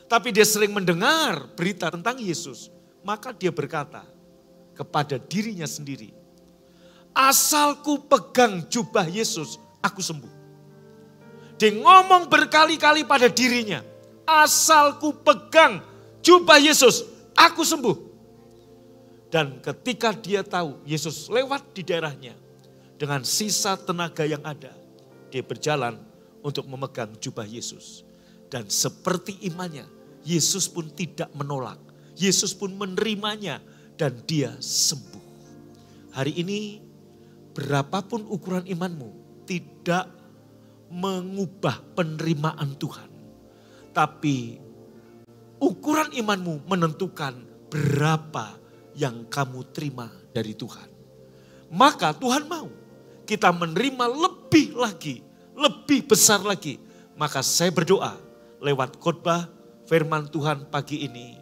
Tapi dia sering mendengar berita tentang Yesus. Maka dia berkata kepada dirinya sendiri, asalku pegang jubah Yesus, aku sembuh. Dia ngomong berkali-kali pada dirinya, asalku pegang jubah Yesus, aku sembuh. Dan ketika dia tahu Yesus lewat di daerahnya, dengan sisa tenaga yang ada, dia berjalan untuk memegang jubah Yesus. Dan seperti imannya, Yesus pun tidak menolak. Yesus pun menerimanya dan dia sembuh. Hari ini, berapapun ukuran imanmu, tidak mengubah penerimaan Tuhan. Tapi ukuran imanmu menentukan berapa yang kamu terima dari Tuhan. Maka Tuhan mau kita menerima lebih lagi, lebih besar lagi. Maka saya berdoa lewat khotbah firman Tuhan pagi ini,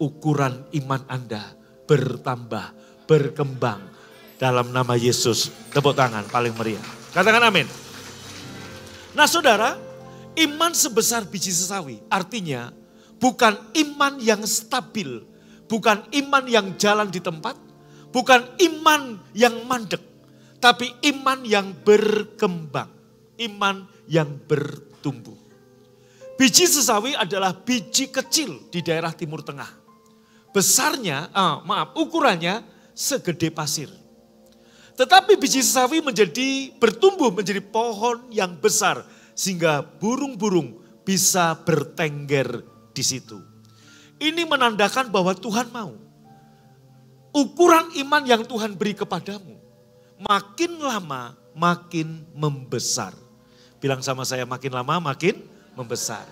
ukuran iman Anda bertambah, berkembang. Dalam nama Yesus, tepuk tangan paling meriah. Katakan amin. Nah saudara, iman sebesar biji sesawi artinya bukan iman yang stabil, bukan iman yang jalan di tempat, bukan iman yang mandek. tapi iman yang berkembang, iman yang bertumbuh. Biji sesawi adalah biji kecil di daerah Timur Tengah. Besarnya, ukurannya segede pasir. Tetapi biji sesawi bertumbuh menjadi pohon yang besar sehingga burung-burung bisa bertengger di situ. Ini menandakan bahwa Tuhan mau. Ukuran iman yang Tuhan beri kepadamu makin lama makin membesar. Bilang sama saya, makin lama makin membesar.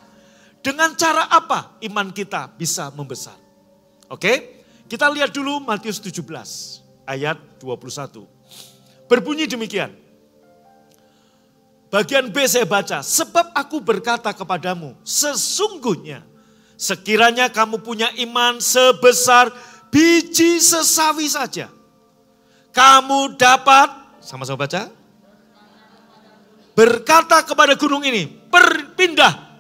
Dengan cara apa iman kita bisa membesar? Oke, kita lihat dulu Matius 17 ayat 21. Berbunyi demikian. Bagian B saya baca, sebab aku berkata kepadamu, sesungguhnya sekiranya kamu punya iman sebesar biji sesawi saja, kamu dapat, sama-sama baca, berkata kepada gunung ini, berpindah,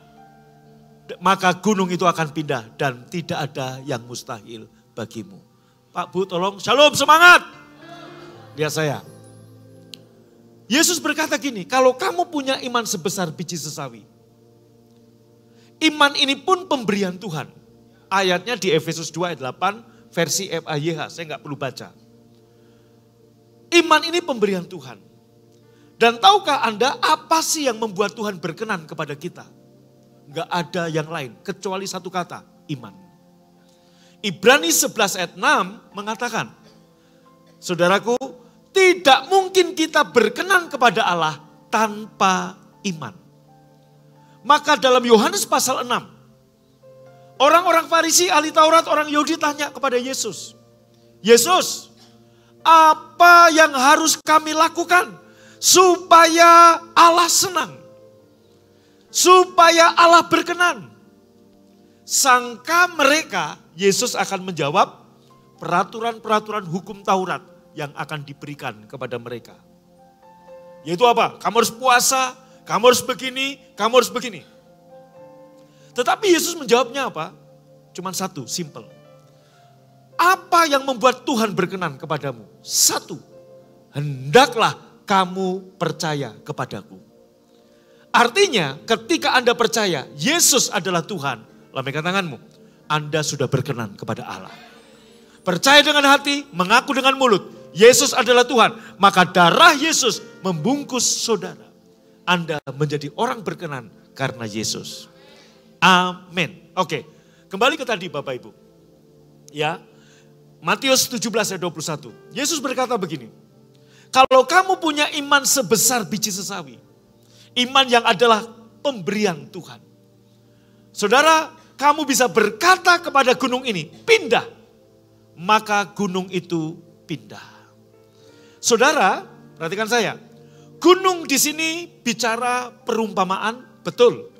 maka gunung itu akan pindah dan tidak ada yang mustahil bagimu. Pak Bu tolong, shalom, semangat. Lihat saya. Yesus berkata gini, kalau kamu punya iman sebesar biji sesawi, iman ini pun pemberian Tuhan. Ayatnya di Efesus 2 ayat 8 versi FAYH, saya nggak perlu baca. Iman ini pemberian Tuhan. Dan tahukah Anda apa sih yang membuat Tuhan berkenan kepada kita? Enggak ada yang lain kecuali satu kata, iman. Ibrani 11 ayat 6 mengatakan, saudaraku, tidak mungkin kita berkenan kepada Allah tanpa iman. Maka dalam Yohanes pasal 6, orang-orang Farisi, ahli Taurat, orang Yahudi tanya kepada Yesus, Yesus, apa yang harus kami lakukan supaya Allah senang, supaya Allah berkenan? Sangka mereka Yesus akan menjawab peraturan-peraturan hukum Taurat yang akan diberikan kepada mereka. Yaitu apa? Kamu harus puasa, kamu harus begini, kamu harus begini. Tetapi Yesus menjawabnya apa? Cuman satu, simple. Apa yang membuat Tuhan berkenan kepadamu? Satu, hendaklah kamu percaya kepadaku. Artinya ketika Anda percaya Yesus adalah Tuhan, lambaikan tanganmu, Anda sudah berkenan kepada Allah. Percaya dengan hati, mengaku dengan mulut, Yesus adalah Tuhan, maka darah Yesus membungkus saudara. Anda menjadi orang berkenan karena Yesus. Amin. Oke, kembali ke tadi Bapak Ibu. Ya, Matius 17 ayat 21. Yesus berkata begini, kalau kamu punya iman sebesar biji sesawi, iman yang adalah pemberian Tuhan. Saudara, kamu bisa berkata kepada gunung ini, pindah. Maka gunung itu pindah. Saudara, perhatikan saya. Gunung di sini bicara perumpamaan, betul.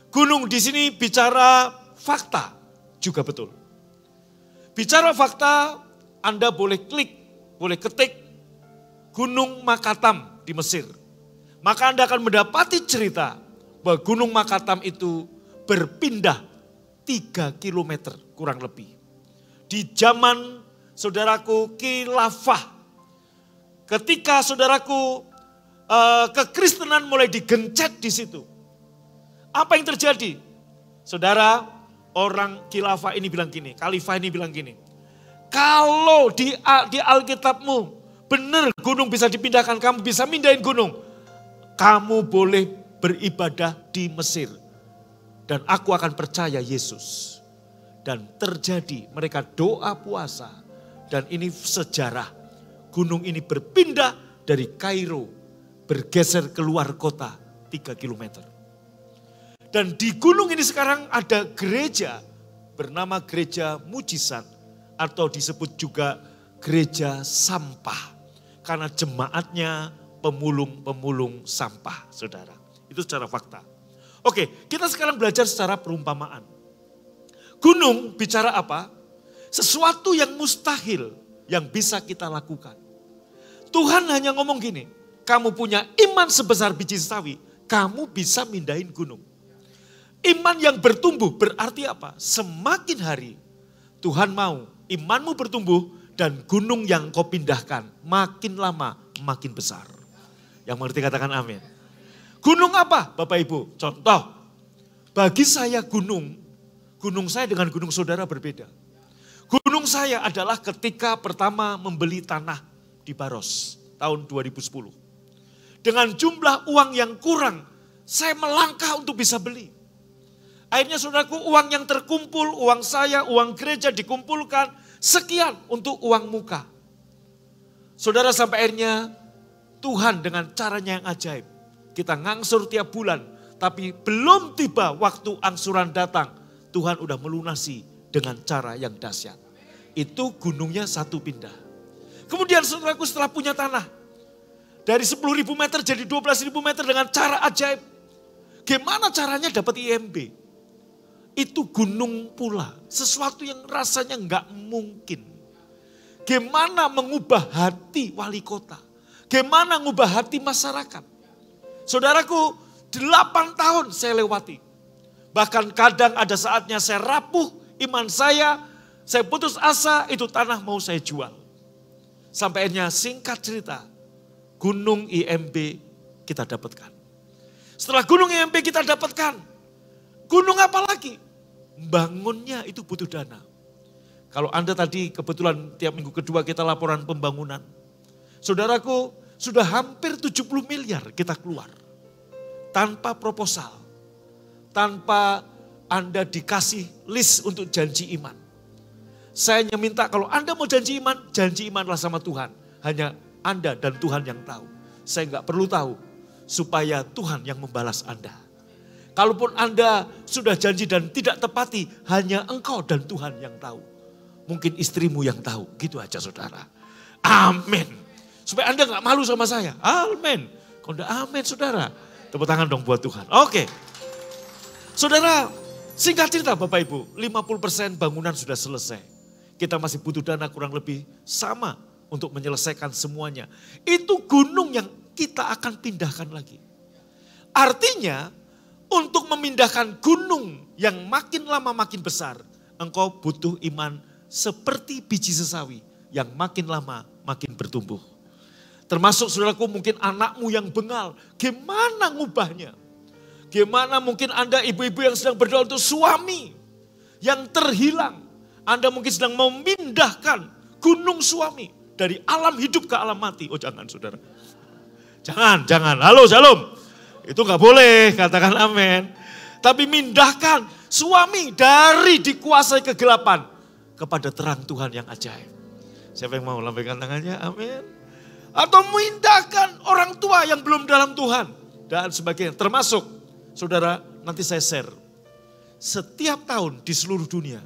Gunung di sini bicara fakta, juga betul. Bicara fakta, Anda boleh klik, boleh ketik Gunung Makatam di Mesir. Maka Anda akan mendapati cerita bahwa Gunung Makatam itu berpindah 3 kilometer kurang lebih. Di zaman saudaraku khilafah, ketika saudaraku kekristenan mulai digencet di situ. Apa yang terjadi? Saudara, orang khilafah ini bilang gini, khalifah ini bilang gini. Kalau di Alkitabmu benar gunung bisa dipindahkan, kamu bisa mindahin gunung. Kamu boleh beribadah di Mesir. Dan aku akan percaya Yesus. Dan terjadi mereka doa puasa. Dan ini sejarah. Gunung ini berpindah dari Kairo. Bergeser keluar kota 3 kilometer. Dan di gunung ini sekarang ada gereja. Bernama gereja mujizat. Atau disebut juga gereja sampah. Karena jemaatnya pemulung-pemulung sampah, saudara. Itu secara fakta. Oke, kita sekarang belajar secara perumpamaan. Gunung bicara apa? Sesuatu yang mustahil yang bisa kita lakukan. Tuhan hanya ngomong gini, kamu punya iman sebesar biji sesawi, kamu bisa mindahin gunung. Iman yang bertumbuh berarti apa? Semakin hari Tuhan mau imanmu bertumbuh dan gunung yang kau pindahkan makin lama makin besar. Yang mengerti katakan amin. Gunung apa Bapak Ibu? Contoh, bagi saya gunung saya dengan gunung saudara berbeda. Gunung saya adalah ketika pertama membeli tanah di Baros tahun 2010. Dengan jumlah uang yang kurang, saya melangkah untuk bisa beli. Akhirnya saudaraku, uang yang terkumpul, uang saya, uang gereja dikumpulkan, sekian untuk uang muka. Saudara, sampai akhirnya Tuhan dengan caranya yang ajaib. Kita ngangsur tiap bulan, tapi belum tiba waktu angsuran datang, Tuhan udah melunasi dengan cara yang dahsyat. Itu gunungnya satu pindah. Kemudian saudaraku, setelah punya tanah, dari 10.000 meter jadi 12.000 meter dengan cara ajaib. Gimana caranya dapat IMB? Itu gunung pula, sesuatu yang rasanya nggak mungkin. Gimana mengubah hati wali kota? Gimana mengubah hati masyarakat? Saudaraku, 8 tahun saya lewati. Bahkan kadang ada saatnya saya rapuh, iman saya putus asa, itu tanah mau saya jual. Sampai akhirnya singkat cerita, gunung IMB kita dapatkan. Setelah gunung IMB kita dapatkan, gunung apa lagi? Bangunnya itu butuh dana. Kalau Anda tadi kebetulan tiap minggu kedua kita laporan pembangunan. Saudaraku, sudah hampir 70 miliar kita keluar. Tanpa proposal. Tanpa Anda dikasih list untuk janji iman. Saya hanya minta kalau Anda mau janji imanlah sama Tuhan. Hanya Anda dan Tuhan yang tahu. Saya nggak perlu tahu supaya Tuhan yang membalas Anda. Kalaupun Anda sudah janji dan tidak tepati, hanya Engkau dan Tuhan yang tahu. Mungkin istrimu yang tahu, gitu aja saudara. Amin. Supaya Anda gak malu sama saya. Amin. Kalau udah amin saudara. Tepuk tangan dong buat Tuhan. Oke. Saudara, singkat cerita Bapak Ibu, 50% bangunan sudah selesai. Kita masih butuh dana kurang lebih sama untuk menyelesaikan semuanya. Itu gunung yang kita akan pindahkan lagi. Artinya, untuk memindahkan gunung yang makin lama makin besar, engkau butuh iman seperti biji sesawi yang makin lama makin bertumbuh. Termasuk saudaraku mungkin anakmu yang bengal, gimana ngubahnya? Gimana mungkin Anda ibu-ibu yang sedang berdoa untuk suami yang terhilang. Anda mungkin sedang memindahkan gunung suami dari alam hidup ke alam mati. Oh jangan saudara. Jangan. Halo shalom. Itu gak boleh, katakan amin. Tapi mindahkan suami dari dikuasai kegelapan kepada terang Tuhan yang ajaib. Siapa yang mau lambaikan tangannya? Amin. Atau mindahkan orang tua yang belum dalam Tuhan. Dan sebagainya. Termasuk, saudara, nanti saya share. Setiap tahun di seluruh dunia,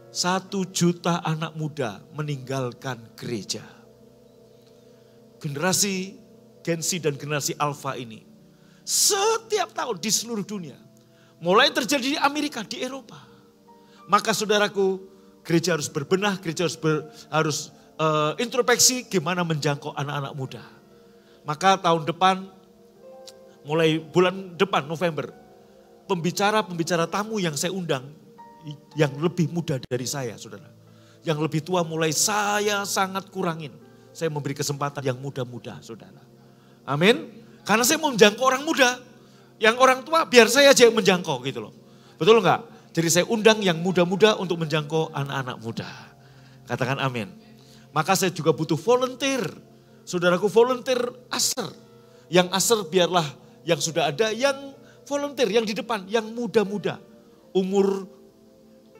1 juta anak muda meninggalkan gereja. Generasi Gen Z dan generasi Alpha ini. Setiap tahun di seluruh dunia. Mulai terjadi di Amerika, di Eropa. Maka saudaraku, gereja harus berbenah, gereja harus introspeksi gimana menjangkau anak-anak muda. Maka tahun depan, mulai bulan depan November, pembicara tamu yang saya undang, yang lebih muda dari saya saudara. Yang lebih tua mulai saya sangat kurangin. Saya memberi kesempatan yang muda-muda saudara. Amin. Karena saya mau menjangkau orang muda. Yang orang tua biar saya aja yang menjangkau gitu loh. Betul enggak? Jadi saya undang yang muda-muda untuk menjangkau anak-anak muda. Katakan amin. Maka saya juga butuh volunteer. Saudaraku volunteer ASER. Yang ASER biarlah yang sudah ada yang volunteer, yang di depan, yang muda-muda. Umur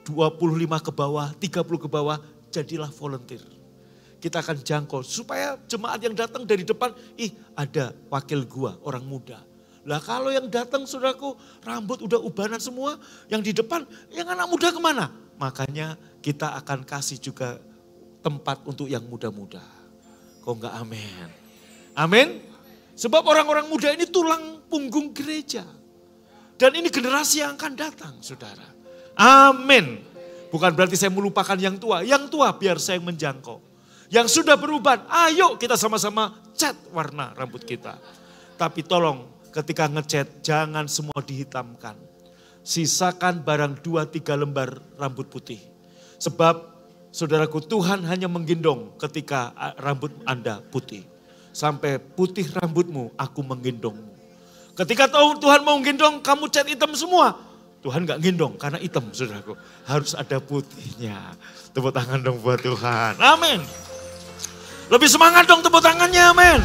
25 ke bawah, 30 ke bawah, jadilah volunteer. Kita akan jangkau supaya jemaat yang datang dari depan, ada wakil gua, orang muda. Lah kalau yang datang saudaraku, rambut udah ubanan semua, yang di depan, yang anak muda kemana? Makanya kita akan kasih juga tempat untuk yang muda-muda. Kok enggak amin? Amin? Sebab orang-orang muda ini tulang punggung gereja. Dan ini generasi yang akan datang saudara. Amin. Bukan berarti saya melupakan yang tua. Yang tua biar saya menjangkau. Yang sudah beruban, ayo kita sama-sama cat warna rambut kita. Tapi tolong ketika ngecat jangan semua dihitamkan. Sisakan barang 2-3 lembar rambut putih. Sebab saudaraku Tuhan hanya menggendong ketika rambut Anda putih. sampai putih rambutmu, aku menggendongmu. Ketika Tuhan mau gendong, kamu cat hitam semua. Tuhan gak gendong karena hitam, saudaraku. Harus ada putihnya. Tepuk tangan dong buat Tuhan. Amin. Lebih semangat dong tepuk tangannya, amin.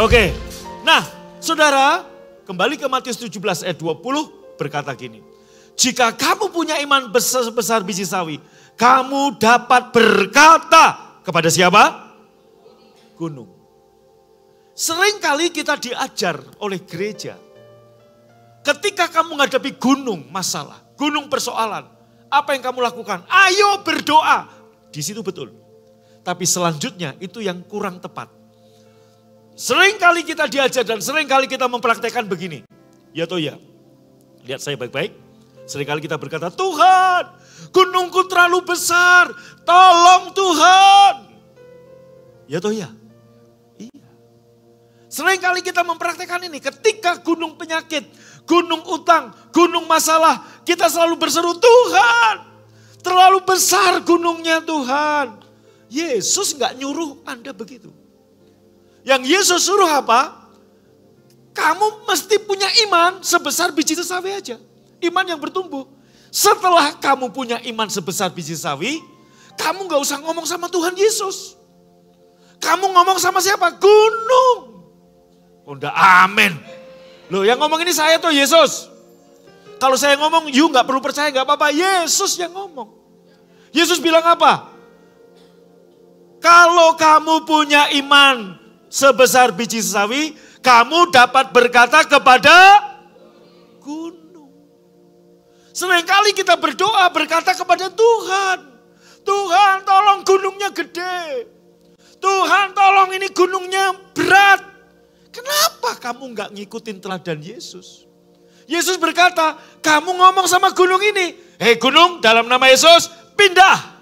Oke, nah saudara, kembali ke Matius 17 ayat 20 berkata gini. Jika kamu punya iman sebesar biji sawi, kamu dapat berkata kepada siapa? Gunung. Seringkali kita diajar oleh gereja. Ketika kamu menghadapi gunung masalah, gunung persoalan, apa yang kamu lakukan? Ayo berdoa. Di situ betul. Tapi selanjutnya itu yang kurang tepat. Seringkali kita diajar dan seringkali kita mempraktekkan begini. Ya toh ya. Lihat saya baik-baik. Seringkali kita berkata, Tuhan, gunungku terlalu besar, tolong Tuhan. Ya toh ya. Seringkali kita mempraktekkan ini, ketika gunung penyakit, gunung utang, gunung masalah, kita selalu berseru, Tuhan, terlalu besar gunungnya Tuhan. Yesus gak nyuruh Anda begitu. Yang Yesus suruh apa? Kamu mesti punya iman sebesar biji sawi aja. Iman yang bertumbuh. Setelah kamu punya iman sebesar biji sawi, kamu gak usah ngomong sama Tuhan Yesus. Kamu ngomong sama siapa? Gunung. Udah amin. Loh yang ngomong ini saya tuh Yesus. Kalau saya ngomong, you gak perlu percaya gak apa-apa. Yesus yang ngomong. Yesus bilang apa? Kalau kamu punya iman sebesar biji sawi, kamu dapat berkata kepada gunung. Seringkali kita berdoa berkata kepada Tuhan. Tuhan tolong gunungnya gede. Tuhan tolong ini gunungnya berat. Kenapa kamu gak ngikutin teladan Yesus? Yesus berkata, kamu ngomong sama gunung ini. Hei gunung, dalam nama Yesus, pindah.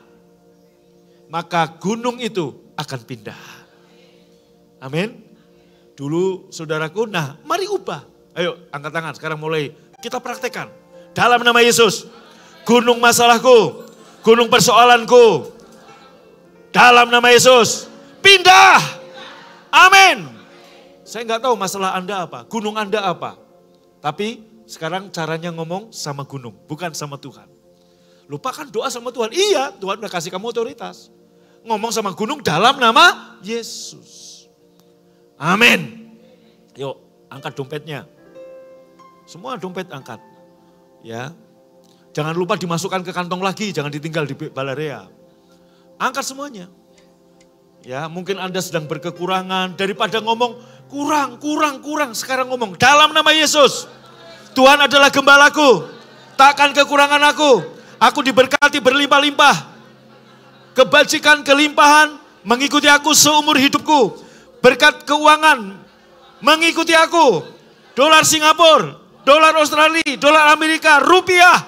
Maka gunung itu akan pindah. Amin. Dulu saudaraku, nah mari ubah. Ayo angkat tangan, sekarang mulai kita praktekkan. Dalam nama Yesus, gunung masalahku, gunung persoalanku. Dalam nama Yesus, pindah. Amin. Saya nggak tahu masalah Anda apa, gunung Anda apa. Tapi sekarang caranya ngomong sama gunung, bukan sama Tuhan. Lupakan doa sama Tuhan. Iya, Tuhan udah kasih kamu otoritas. Ngomong sama gunung dalam nama Yesus. Amin. Yuk, angkat dompetnya. Semua dompet angkat. Ya. Jangan lupa dimasukkan ke kantong lagi, jangan ditinggal di balarea. Angkat semuanya. Ya, mungkin Anda sedang berkekurangan, daripada ngomong kurang. Sekarang ngomong dalam nama Yesus. Tuhan adalah gembalaku, takkan kekurangan aku. Aku diberkati berlimpah-limpah. Kebajikan, kelimpahan mengikuti aku seumur hidupku. Berkat keuangan mengikuti aku. Dolar Singapura, dolar Australia, dolar Amerika, rupiah.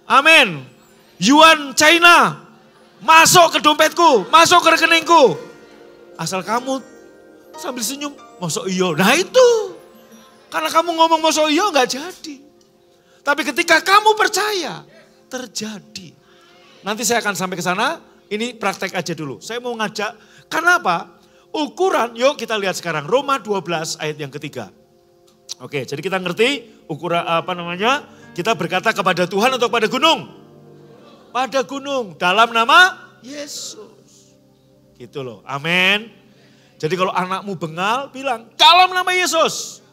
Amin. Yuan China masuk ke dompetku, masuk ke rekeningku. Asal kamu sambil senyum, mosok iyo. Nah itu, karena kamu ngomong mosok iyo gak jadi. Tapi ketika kamu percaya, terjadi. Nanti saya akan sampai ke sana, ini praktek aja dulu. Saya mau ngajak, karena apa? Ukuran, yuk kita lihat sekarang, Roma 12 ayat yang ketiga. Oke, jadi kita ngerti ukuran kita berkata kepada Tuhan atau pada gunung? Pada gunung, dalam nama Yesus. Gitu loh, amin. Jadi kalau anakmu bengal, bilang dalam nama Yesus.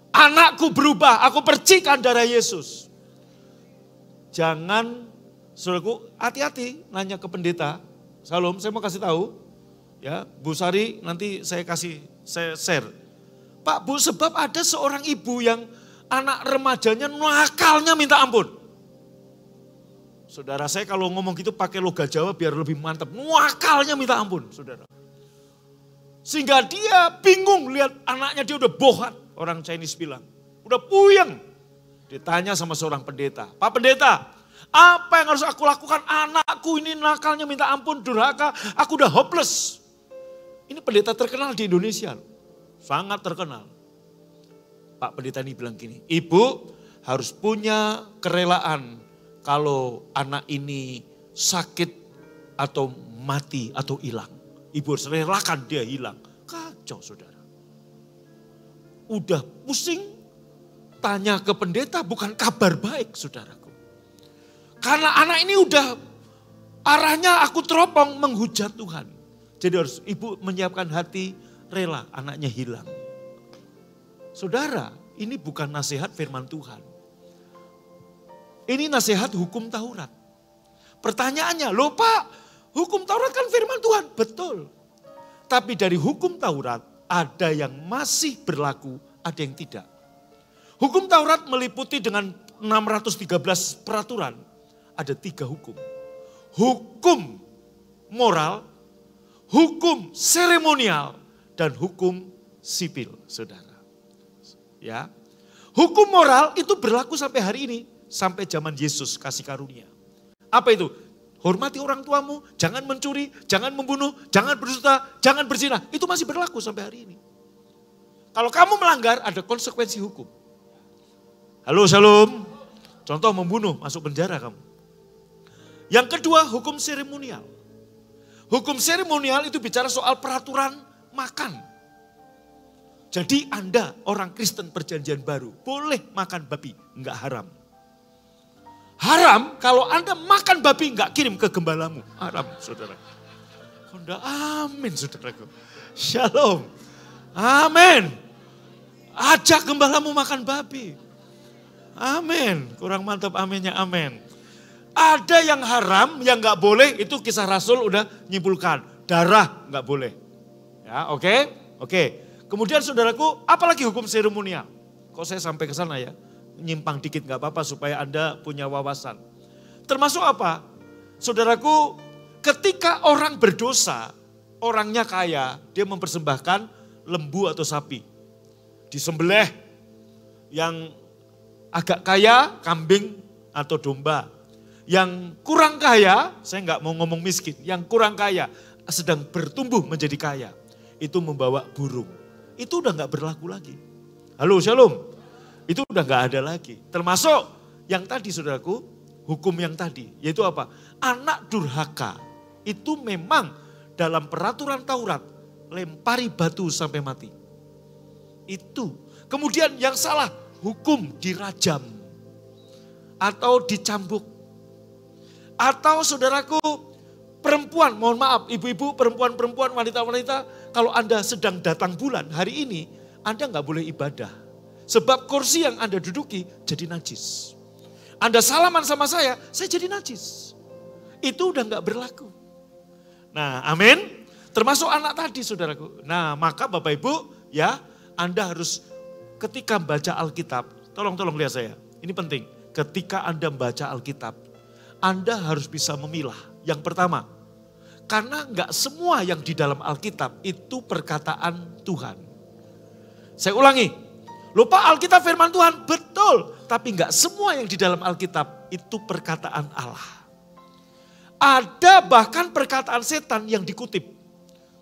Anakku berubah, aku percikan darah Yesus. Jangan, saudaraku, hati-hati nanya ke pendeta. Salam, saya mau kasih tahu. Ya, Bu Sari nanti saya share. Pak Bu, sebab ada seorang ibu yang anak remajanya nakalnya minta ampun. Saudara saya kalau ngomong gitu pakai logat Jawa biar lebih mantap. Nakalnya minta ampun, saudara. Sehingga dia bingung lihat anaknya dia udah bohat. Orang Chinese bilang, udah puyeng. Ditanya sama seorang pendeta. Pak pendeta, apa yang harus aku lakukan? Anakku ini nakalnya minta ampun, durhaka. Aku udah hopeless. Ini pendeta terkenal di Indonesia. Sangat terkenal. Pak pendeta ini bilang gini, ibu harus punya kerelaan kalau anak ini sakit atau mati atau hilang. Ibu harus relakan dia hilang. Kacau saudara. Udah pusing, tanya ke pendeta bukan kabar baik saudaraku. Karena anak ini udah arahnya aku teropong menghujat Tuhan. Jadi harus ibu menyiapkan hati rela anaknya hilang. Saudara, ini bukan nasihat firman Tuhan. Ini nasihat hukum Taurat. Pertanyaannya, loh Pak, hukum Taurat kan firman Tuhan. Betul. Tapi dari hukum Taurat ada yang masih berlaku, ada yang tidak. Hukum Taurat meliputi dengan 613 peraturan. Ada 3 hukum. Hukum moral, hukum seremonial, dan hukum sipil, saudara. Ya, hukum moral itu berlaku sampai hari ini, sampai zaman Yesus kasih karunia. Apa itu? Hormati orang tuamu, jangan mencuri, jangan membunuh, jangan berdusta, jangan berzina. Itu masih berlaku sampai hari ini. Kalau kamu melanggar, ada konsekuensi hukum. Halo, shalom. Contoh membunuh, masuk penjara kamu. Yang kedua, hukum seremonial. Hukum seremonial itu bicara soal peraturan makan. Jadi Anda orang Kristen perjanjian baru boleh makan babi, enggak haram. Haram kalau Anda makan babi enggak kirim ke gembalamu. Haram saudara. Honda amin saudaraku. Shalom. Amin. Ajak gembalamu makan babi. Amin. Kurang mantap aminnya amin. Ada yang haram, yang nggak boleh, itu Kisah Rasul udah nyimpulkan. Darah nggak boleh. Ya, oke. Kemudian saudaraku, apalagi hukum seremonial? Kok saya sampai ke sana ya? Nyimpang dikit nggak apa-apa supaya Anda punya wawasan. Termasuk apa? Saudaraku, ketika orang berdosa, orangnya kaya, dia mempersembahkan lembu atau sapi. Disembelih. Yang agak kaya, kambing atau domba. Yang kurang kaya, saya nggak mau ngomong miskin, yang kurang kaya sedang bertumbuh menjadi kaya. Itu membawa burung. Itu udah nggak berlaku lagi. Halo shalom. Itu udah nggak ada lagi. Termasuk yang tadi saudaraku, hukum yang tadi. Yaitu apa? Anak durhaka. Itu memang dalam peraturan Taurat, lempari batu sampai mati. Itu. Kemudian yang salah, hukum dirajam. Atau dicambuk. Atau saudaraku perempuan, mohon maaf ibu-ibu, perempuan-perempuan, wanita-wanita, kalau Anda sedang datang bulan hari ini, Anda nggak boleh ibadah. Sebab kursi yang Anda duduki jadi najis. Anda salaman sama saya jadi najis. Itu udah nggak berlaku. Nah amin, termasuk anak tadi saudaraku. Nah maka Bapak Ibu ya, Anda harus ketika baca Alkitab, tolong lihat saya, ini penting. Ketika Anda membaca Alkitab, Anda harus bisa memilah. Yang pertama, karena enggak semua yang di dalam Alkitab itu perkataan Tuhan. Saya ulangi, lupa Alkitab firman Tuhan, betul. Tapi enggak semua yang di dalam Alkitab itu perkataan Allah. Ada bahkan perkataan setan yang dikutip.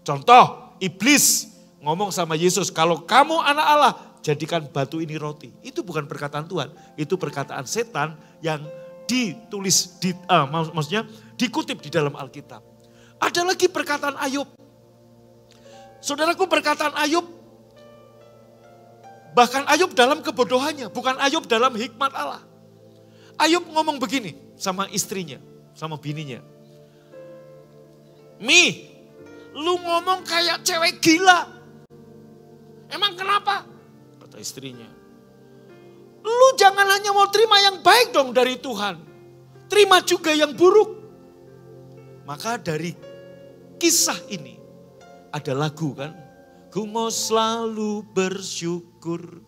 Contoh, iblis ngomong sama Yesus, kalau kamu anak Allah, jadikan batu ini roti. Itu bukan perkataan Tuhan, itu perkataan setan yang ditulis, maksudnya dikutip di dalam Alkitab. Ada lagi perkataan Ayub. Saudaraku perkataan Ayub, bahkan Ayub dalam kebodohannya, bukan Ayub dalam hikmat Allah. Ayub ngomong begini sama istrinya, sama bininya. Mi, lu ngomong kayak cewek gila. Emang kenapa? Kata istrinya. Lu jangan hanya mau terima yang baik dong dari Tuhan. Terima juga yang buruk. Maka dari kisah ini ada lagu kan. Ku mau selalu bersyukur.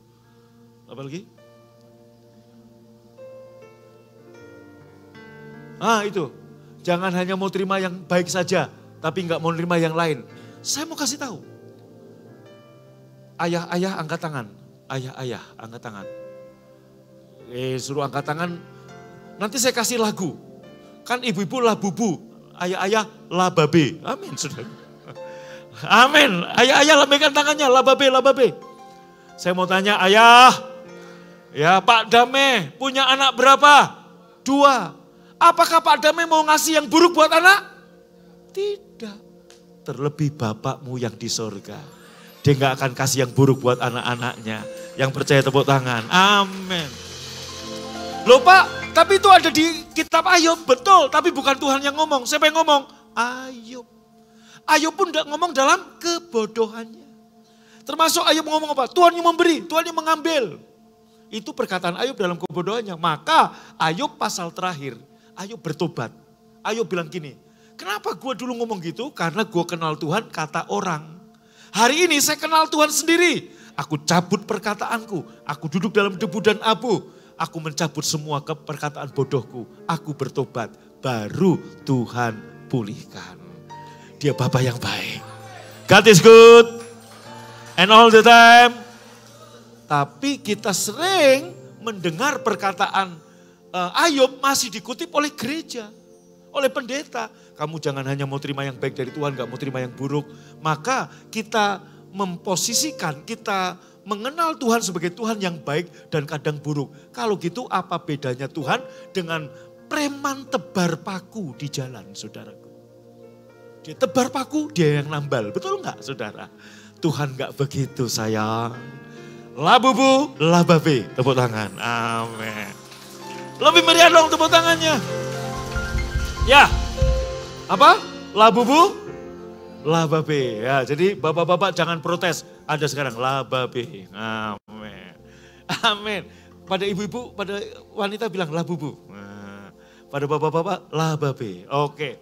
Apa lagi? Itu. Jangan hanya mau terima yang baik saja. Tapi nggak mau terima yang lain. Saya mau kasih tahu. Ayah-ayah angkat tangan. Ayah-ayah angkat tangan. Suruh angkat tangan, nanti saya kasih lagu. Kan ibu-ibu lah bubu, ayah-ayah lah babe. Amin, saudara. Amin, ayah-ayah lambaikan tangannya, lah babe. Saya mau tanya, ayah, ya Pak Dame punya anak berapa? 2. Apakah Pak Dame mau ngasih yang buruk buat anak? Tidak. terlebih Bapakmu yang di sorga. Dia gak akan kasih yang buruk buat anak-anaknya. Yang percaya tepuk tangan. Amin. Loh Pak, tapi itu ada di kitab Ayub. Betul, tapi bukan Tuhan yang ngomong. Siapa yang ngomong? Ayub. Ayub pun tidak ngomong dalam kebodohannya. Termasuk Ayub ngomong apa? Tuhan yang memberi, Tuhan yang mengambil. Itu perkataan Ayub dalam kebodohannya. Maka Ayub pasal terakhir, Ayub bertobat. Ayub bilang gini, kenapa gue dulu ngomong gitu? Karena gue kenal Tuhan kata orang. Hari ini saya kenal Tuhan sendiri. Aku cabut perkataanku. Aku duduk dalam debu dan abu. Aku mencabut semua perkataan bodohku. Aku bertobat. Baru Tuhan pulihkan. Dia Bapa yang baik. God is good. And all the time. Tapi kita sering mendengar perkataan Ayub masih dikutip oleh gereja. Oleh pendeta. Kamu jangan hanya mau terima yang baik dari Tuhan, gak mau terima yang buruk. Maka kita memposisikan, kita mengenal Tuhan sebagai Tuhan yang baik dan kadang buruk. Kalau gitu apa bedanya Tuhan dengan preman tebar paku di jalan, saudaraku? Dia tebar paku, dia yang nambal. Betul gak, saudara? Tuhan gak begitu, sayang. Labubu, lababe. Tepuk tangan. Amin. Lebih meriah dong tepuk tangannya. Ya, apa? Labubu, lababe. Ya, jadi bapak-bapak jangan protes. Ada sekarang lababe. Amin. Amin. Pada ibu-ibu, pada wanita bilang labubu. Nah, pada bapak-bapak lababe. Oke.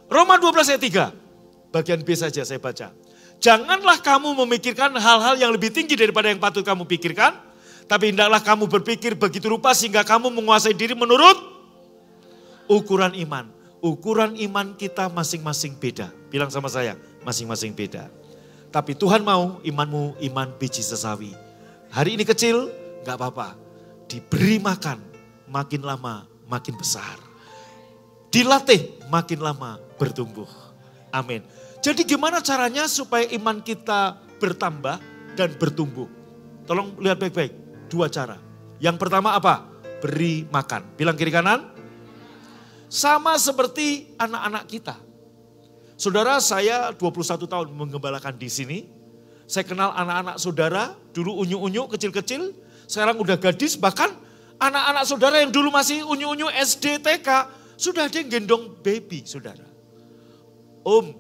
Roma 12 ayat 3. Bagian B saja saya baca. Janganlah kamu memikirkan hal-hal yang lebih tinggi daripada yang patut kamu pikirkan. Tapi hendaklah kamu berpikir begitu rupa sehingga kamu menguasai diri menurut ukuran iman. Ukuran iman kita masing-masing beda. Bilang sama saya, masing-masing beda. Tapi Tuhan mau imanmu iman biji sesawi. Hari ini kecil, gak apa-apa. Diberi makan, makin lama makin besar. Dilatih, makin lama bertumbuh. Amin. Jadi gimana caranya supaya iman kita bertambah dan bertumbuh? Tolong lihat baik-baik, 2 cara. Yang pertama apa? Beri makan. Bilang kiri kanan. Sama seperti anak-anak kita. Saudara, saya 21 tahun menggembalakan di sini. Saya kenal anak-anak saudara, dulu unyu-unyu, kecil-kecil. Sekarang udah gadis, bahkan anak-anak saudara yang dulu masih unyu-unyu SD, TK. Sudah ada yang gendong baby, saudara. Om,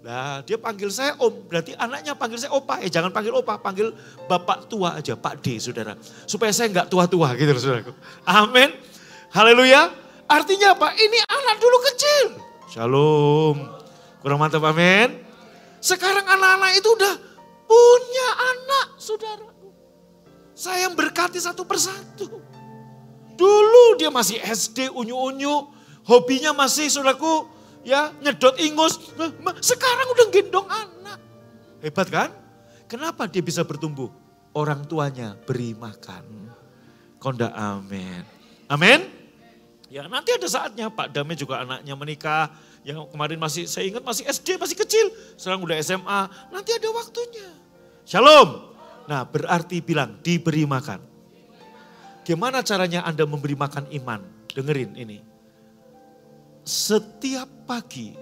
nah dia panggil saya om, berarti anaknya panggil saya opa. Jangan panggil opa, panggil bapak tua aja, Pak D, saudara. Supaya saya nggak tua-tua gitu, saudaraku. Amin, haleluya. Artinya apa? Ini anak dulu kecil. Shalom. Kurang mantap, amin. Sekarang anak-anak itu udah punya anak, saudara. Saya yang berkati satu persatu. Dulu dia masih SD, unyu-unyu. Hobinya masih, saudaraku, ya nyedot ingus. Sekarang udah gendong anak. Hebat kan? Kenapa dia bisa bertumbuh? Orang tuanya beri makan. Konda amin. Amin. Ya nanti ada saatnya Pak Damai juga anaknya menikah. Yang kemarin masih saya ingat masih SD, masih kecil. Sekarang udah SMA, nanti ada waktunya. Shalom. Nah berarti bilang diberi makan. Gimana caranya Anda memberi makan iman? Dengerin ini. Setiap pagi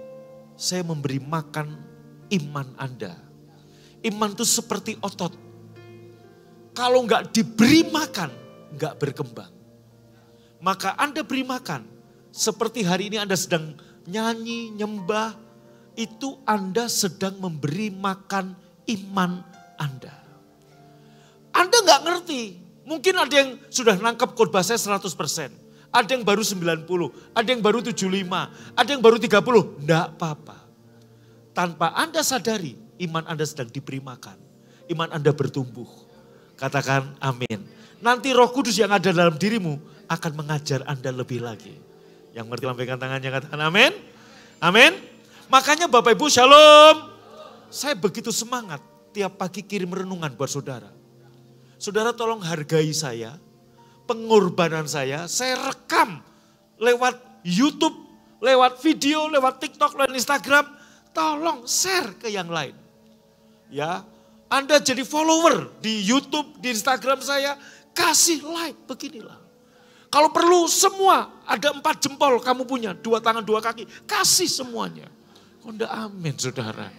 saya memberi makan iman Anda. Iman itu seperti otot. Kalau nggak diberi makan, nggak berkembang. Maka Anda beri makan. Seperti hari ini Anda sedang nyanyi, nyembah. Itu Anda sedang memberi makan iman Anda. Anda nggak ngerti. Mungkin ada yang sudah nangkep khotbah saya 100%. Ada yang baru 90, ada yang baru 75, ada yang baru 30. Enggak apa-apa. Tanpa Anda sadari, iman Anda sedang diberi makan. Iman Anda bertumbuh. Katakan amin. Nanti Roh Kudus yang ada dalam dirimu akan mengajar Anda lebih lagi. Yang ngerti lambaikan tangannya katakan amin. Amin. Makanya Bapak Ibu shalom. Saya begitu semangat tiap pagi kirim renungan buat saudara. Saudara tolong hargai saya. Pengorbanan saya rekam lewat YouTube, lewat video, lewat TikTok, lewat Instagram. Tolong share ke yang lain. Ya, Anda jadi follower di YouTube, di Instagram saya. Kasih like, beginilah. Kalau perlu semua, ada 4 jempol kamu punya, 2 tangan 2 kaki. Kasih semuanya. Konda amin saudara.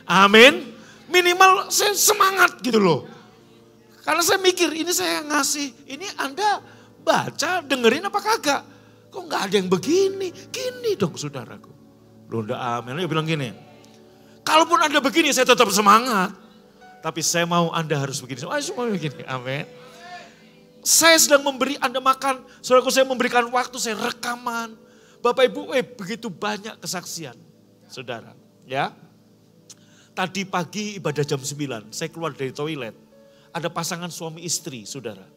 Amin. Minimal saya semangat gitu loh. Karena saya mikir ini saya ngasih, ini Anda baca, dengerin apa kagak? Kok nggak ada yang begini? Gini dong saudaraku. Loh enggak amin, dia bilang gini. Kalaupun Anda begini saya tetap semangat. Tapi saya mau Anda harus begini. Semua begini, amin. Saya sedang memberi Anda makan, saudaraku saya memberikan waktu, saya rekaman. Bapak Ibu, begitu banyak kesaksian, saudara. Ya. Tadi pagi ibadah jam 9, saya keluar dari toilet. Ada pasangan suami istri, saudara.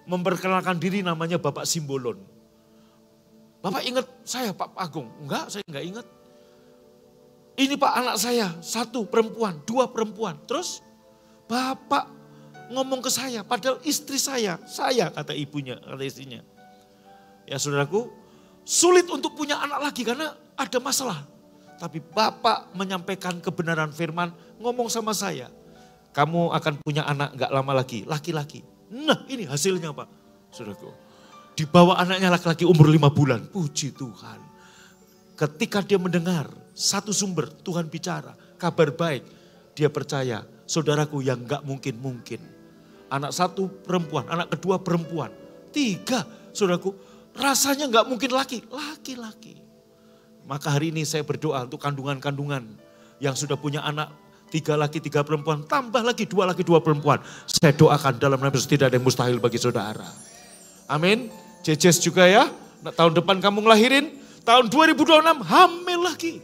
Memperkenalkan diri namanya Bapak Simbolon. Bapak ingat saya Pak Agung? Enggak, saya enggak ingat. Ini Pak anak saya, 1 perempuan, 2 perempuan. Terus Bapak ngomong ke saya, padahal istri saya kata ibunya, kata istrinya. Ya saudaraku, sulit untuk punya anak lagi karena ada masalah. Tapi Bapak menyampaikan kebenaran firman, ngomong sama saya. Kamu akan punya anak gak lama lagi, laki-laki. Nah ini hasilnya Pak, saudaraku. Dibawa anaknya laki-laki umur 5 bulan, puji Tuhan. Ketika dia mendengar satu sumber, Tuhan bicara, kabar baik. Dia percaya, saudaraku yang gak mungkin-mungkin. Anak 1 perempuan, anak kedua perempuan. 3, saudaraku, rasanya gak mungkin laki-laki. Maka hari ini saya berdoa untuk kandungan-kandungan yang sudah punya anak 3 laki 3 perempuan, tambah lagi 2 laki 2 perempuan. Saya doakan dalam nama Yesus tidak ada yang mustahil bagi saudara. Amin. Jejes juga ya, tahun depan kamu ngelahirin, tahun 2026 hamil lagi.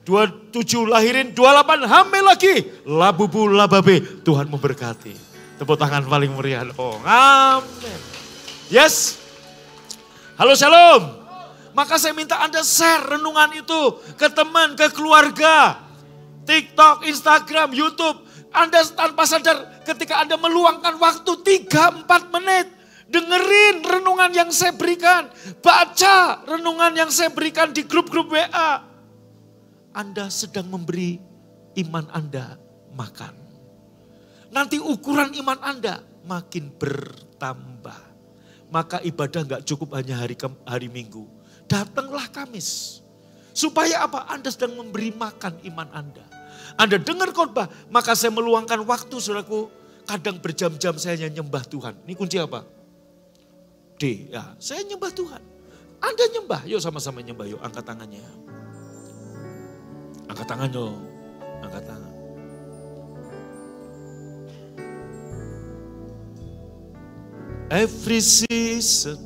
27 lahirin, 28 hamil lagi. Labubu lababe, Tuhan memberkati. Tepuk tangan paling meriah. Oh, amin. Yes. Halo shalom. Maka saya minta Anda share renungan itu ke teman, ke keluarga. TikTok, Instagram, YouTube. Anda tanpa sadar ketika Anda meluangkan waktu 3-4 menit. Dengerin renungan yang saya berikan. Baca renungan yang saya berikan di grup-grup WA. Anda sedang memberi iman Anda makan. Nanti ukuran iman Anda makin bertambah. Maka ibadah gak cukup hanya hari Minggu. Datanglah Kamis. Supaya apa? Anda sedang memberi makan iman Anda. Anda dengar khotbah, maka saya meluangkan waktu saudaraku. Kadang berjam-jam saya nyembah Tuhan. Ini kunci apa? D. Ya, saya nyembah Tuhan. Anda nyembah, yuk sama-sama nyembah, yuk angkat tangannya. Angkat tangan yuk, angkat tangan. Every season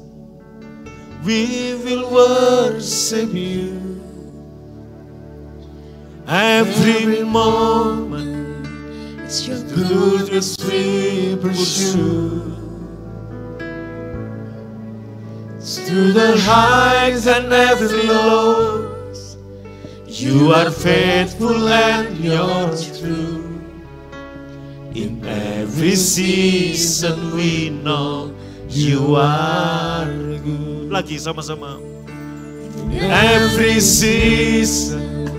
we will worship you. Every moment it's your goodness we pursue. Through the highs and every lows, you are faithful and you're true. In every season we know you are good. Lagi sama-sama. Every season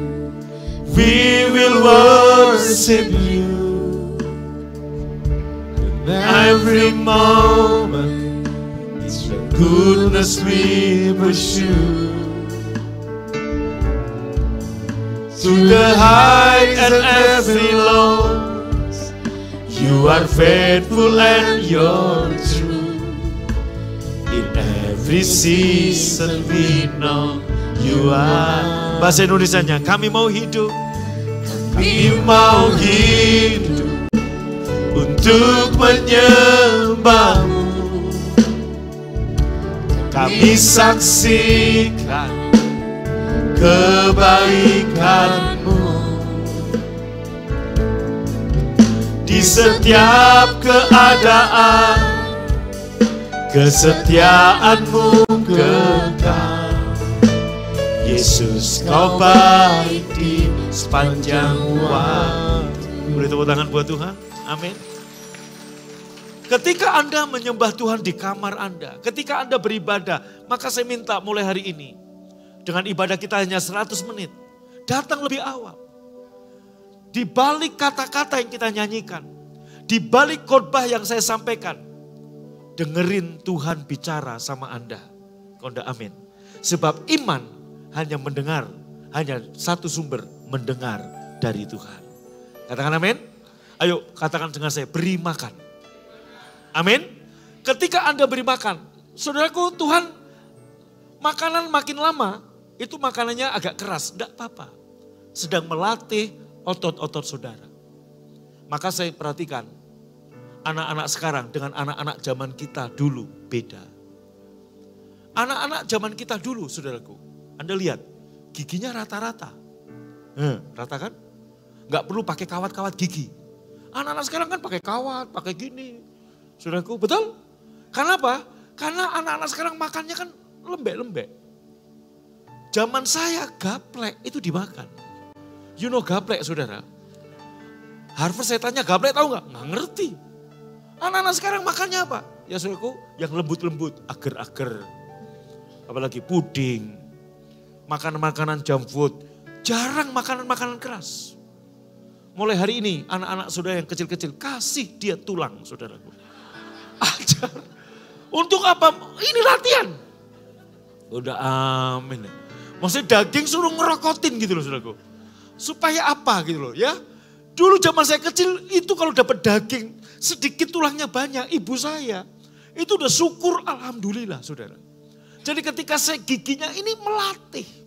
we will worship you. Every moment it's your goodness we pursue. Through the high and every low, you are faithful and you're true. In every season we know you are. Bahasa Indonesianya, kami mau hidup. Kami mau hidup untuk menyembahmu. Kami saksikan kebaikanmu di setiap keadaan, kesetiaanmu kekal. Yesus kau baik di sepanjang waktu. Beri tepuk tangan buat Tuhan, amin. Ketika Anda menyembah Tuhan di kamar Anda, ketika Anda beribadah, maka saya minta mulai hari ini, dengan ibadah kita hanya 100 menit, datang lebih awal. Di balik kata-kata yang kita nyanyikan, di balik khotbah yang saya sampaikan, dengerin Tuhan bicara sama Anda. Konda amin. Sebab iman hanya mendengar, hanya satu sumber, mendengar dari Tuhan. Katakan amin. Ayo katakan dengan saya, beri makan. Amin. Ketika Anda beri makan, saudaraku, Tuhan makanan makin lama itu makanannya agak keras, enggak apa-apa. Sedang melatih otot-otot saudara. Maka saya perhatikan anak-anak sekarang dengan anak-anak zaman kita dulu beda. Anak-anak zaman kita dulu, saudaraku, Anda lihat giginya rata-rata. Rata kan? Enggak perlu pakai kawat-kawat gigi. Anak-anak sekarang kan pakai kawat, pakai gini. Saudaraku, betul? Karena apa? Karena anak-anak sekarang makannya kan lembek-lembek. Zaman saya gaplek itu dimakan. You know gaplek, saudara? Harvard saya tanya gaplek tahu nggak? Nggak ngerti. Anak-anak sekarang makannya apa? Ya saudaraku, yang lembut-lembut, agar-agar. Apalagi puding, makanan-makanan junk food. Jarang makanan-makanan keras. Mulai hari ini anak-anak saudara yang kecil-kecil kasih dia tulang, saudaraku. Ajar. Untuk apa? Ini latihan. Udah amin. Maksudnya daging suruh ngerokotin gitu loh, saudaraku. Supaya apa gitu loh ya. Dulu zaman saya kecil itu kalau dapat daging sedikit tulangnya banyak. Ibu saya itu udah syukur alhamdulillah, saudara. Jadi ketika saya giginya ini melatih.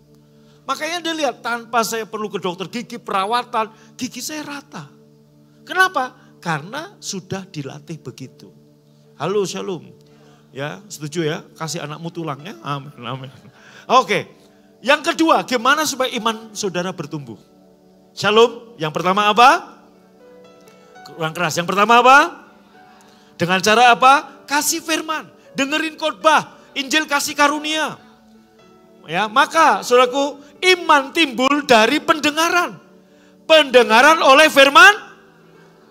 Makanya dia lihat tanpa saya perlu ke dokter gigi, perawatan, gigi saya rata. Kenapa? Karena sudah dilatih begitu. Halo shalom. Ya setuju ya, kasih anakmu tulangnya. Amin, amin. Oke. Yang kedua, gimana supaya iman saudara bertumbuh? Shalom, yang pertama apa? Kurang keras, yang pertama apa? Dengan cara apa? Kasih firman, dengerin khotbah, Injil kasih karunia. Ya, maka saudaraku, iman timbul dari pendengaran. Pendengaran oleh firman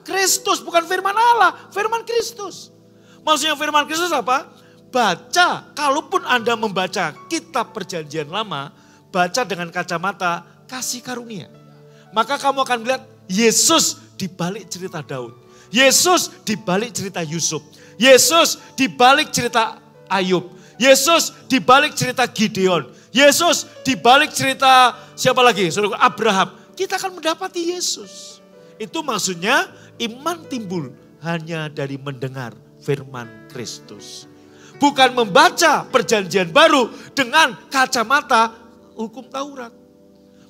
Kristus, bukan firman Allah, firman Kristus. Maksudnya firman Kristus apa? Baca, kalaupun Anda membaca kitab perjanjian lama, baca dengan kacamata kasih karunia. Maka kamu akan melihat Yesus di balik cerita Daud. Yesus di balik cerita Yusuf. Yesus di balik cerita Ayub. Yesus di balik cerita Gideon. Yesus di balik cerita siapa lagi? Saudara Abraham. Kita akan mendapati Yesus. Itu maksudnya iman timbul hanya dari mendengar firman Kristus. Bukan membaca perjanjian baru dengan kacamata hukum Taurat.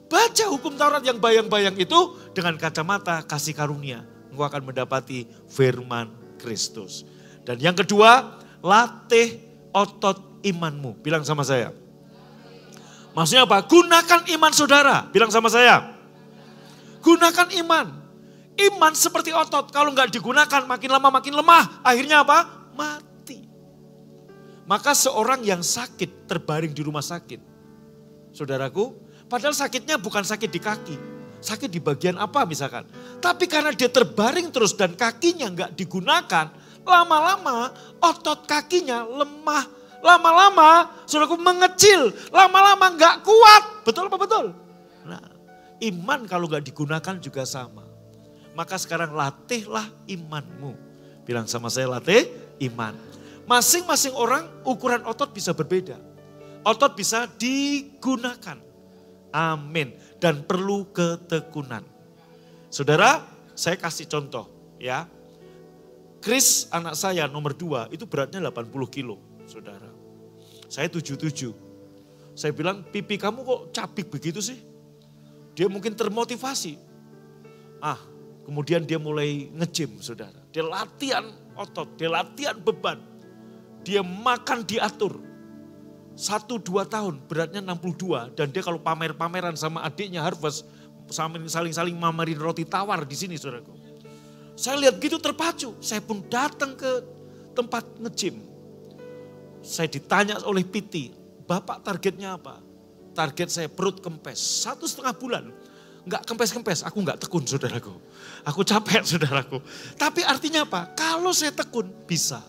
Baca hukum Taurat yang bayang-bayang itu dengan kacamata kasih karunia. Engkau akan mendapati firman Kristus. Dan yang kedua, latih otot imanmu. Bilang sama saya. Maksudnya apa? Gunakan iman saudara. Bilang sama saya. Gunakan iman. Iman seperti otot. Kalau nggak digunakan makin lama makin lemah. Akhirnya apa? Mati. Maka seorang yang sakit terbaring di rumah sakit. Saudaraku, padahal sakitnya bukan sakit di kaki. Sakit di bagian apa misalkan. Tapi karena dia terbaring terus dan kakinya nggak digunakan. Lama-lama otot kakinya lemah. Lama-lama saudaraku mengecil. Lama-lama nggak kuat. Betul apa betul? Nah, iman kalau nggak digunakan juga sama. Maka sekarang latihlah imanmu. Bilang sama saya, latih iman. Masing-masing orang ukuran otot bisa berbeda. Otot bisa digunakan. Amin. Dan perlu ketekunan. Saudara, saya kasih contoh ya. Chris anak saya nomor 2 itu beratnya 80 kilo. Saudara. Saya 77. Saya bilang, pipi kamu kok cabik begitu sih? Dia mungkin termotivasi. Kemudian dia mulai nge-gym, saudara. Dia latihan otot, dia latihan beban. Dia makan diatur. 1-2 tahun beratnya 62 dan dia kalau pamer-pameran sama adiknya Harvest saling-saling mamerin roti tawar di sini saudaraku. Saya lihat gitu terpacu, saya pun datang ke tempat nge-gym. Saya ditanya oleh PT, Bapak targetnya apa? Target saya perut kempes, 1,5 bulan. Enggak kempes-kempes, aku enggak tekun saudaraku. Aku capek saudaraku. Tapi artinya apa? Kalau saya tekun bisa.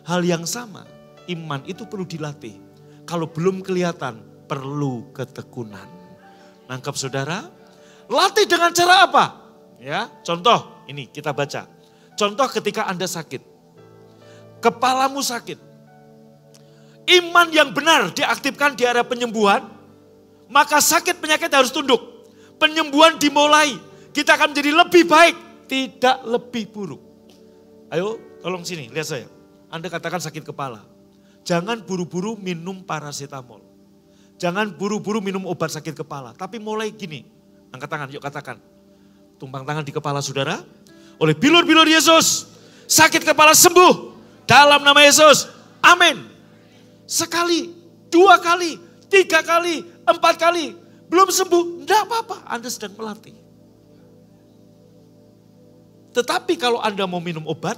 Hal yang sama, iman itu perlu dilatih. Kalau belum kelihatan, perlu ketekunan. Nangkap saudara? Latih dengan cara apa? Ya, contoh ini kita baca. Contoh ketika Anda sakit. Kepalamu sakit. Iman yang benar diaktifkan di area penyembuhan. Maka sakit penyakit harus tunduk. Penyembuhan dimulai. Kita akan menjadi lebih baik, tidak lebih buruk. Ayo tolong sini, lihat saya. Anda katakan sakit kepala. Jangan buru-buru minum paracetamol. Jangan buru-buru minum obat sakit kepala. Tapi mulai gini, angkat tangan, yuk katakan. Tumpang tangan di kepala saudara. Oleh bilur-bilur Yesus, sakit kepala sembuh. Dalam nama Yesus, amin. Sekali, 2 kali, 3 kali, 4 kali. Belum sembuh, enggak apa-apa, Anda sedang melatih. Tetapi kalau Anda mau minum obat,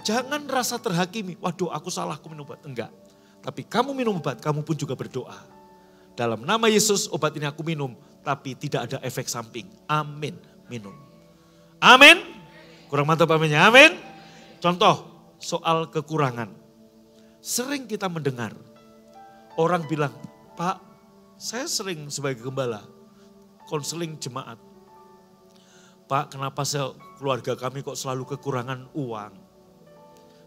jangan rasa terhakimi. Waduh, aku salah, aku minum obat. Enggak. Tapi kamu minum obat, kamu pun juga berdoa. Dalam nama Yesus, obat ini aku minum, tapi tidak ada efek samping. Amin. Minum. Amin. Kurang mantap aminnya. Amin. Contoh, soal kekurangan. Sering kita mendengar, orang bilang, Pak, saya sering sebagai gembala, konseling jemaat. Pak, kenapa keluarga kami kok selalu kekurangan uang?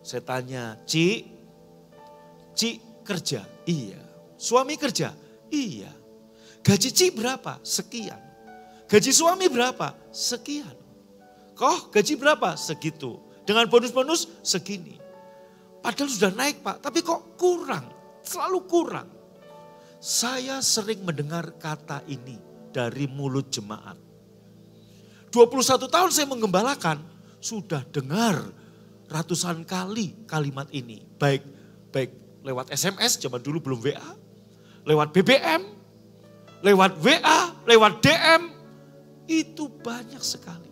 Saya tanya, Ci kerja? Iya. Suami kerja? Iya. Gaji Ci berapa? Sekian. Gaji suami berapa? Sekian. Kok gaji berapa? Segitu. Dengan bonus-bonus segini. Padahal sudah naik Pak, tapi kok kurang? Selalu kurang. Saya sering mendengar kata ini dari mulut jemaat. 21 tahun saya menggembalakan, sudah dengar ratusan kali kalimat ini. Baik lewat SMS, zaman dulu belum WA. Lewat BBM, lewat WA, lewat DM. Itu banyak sekali.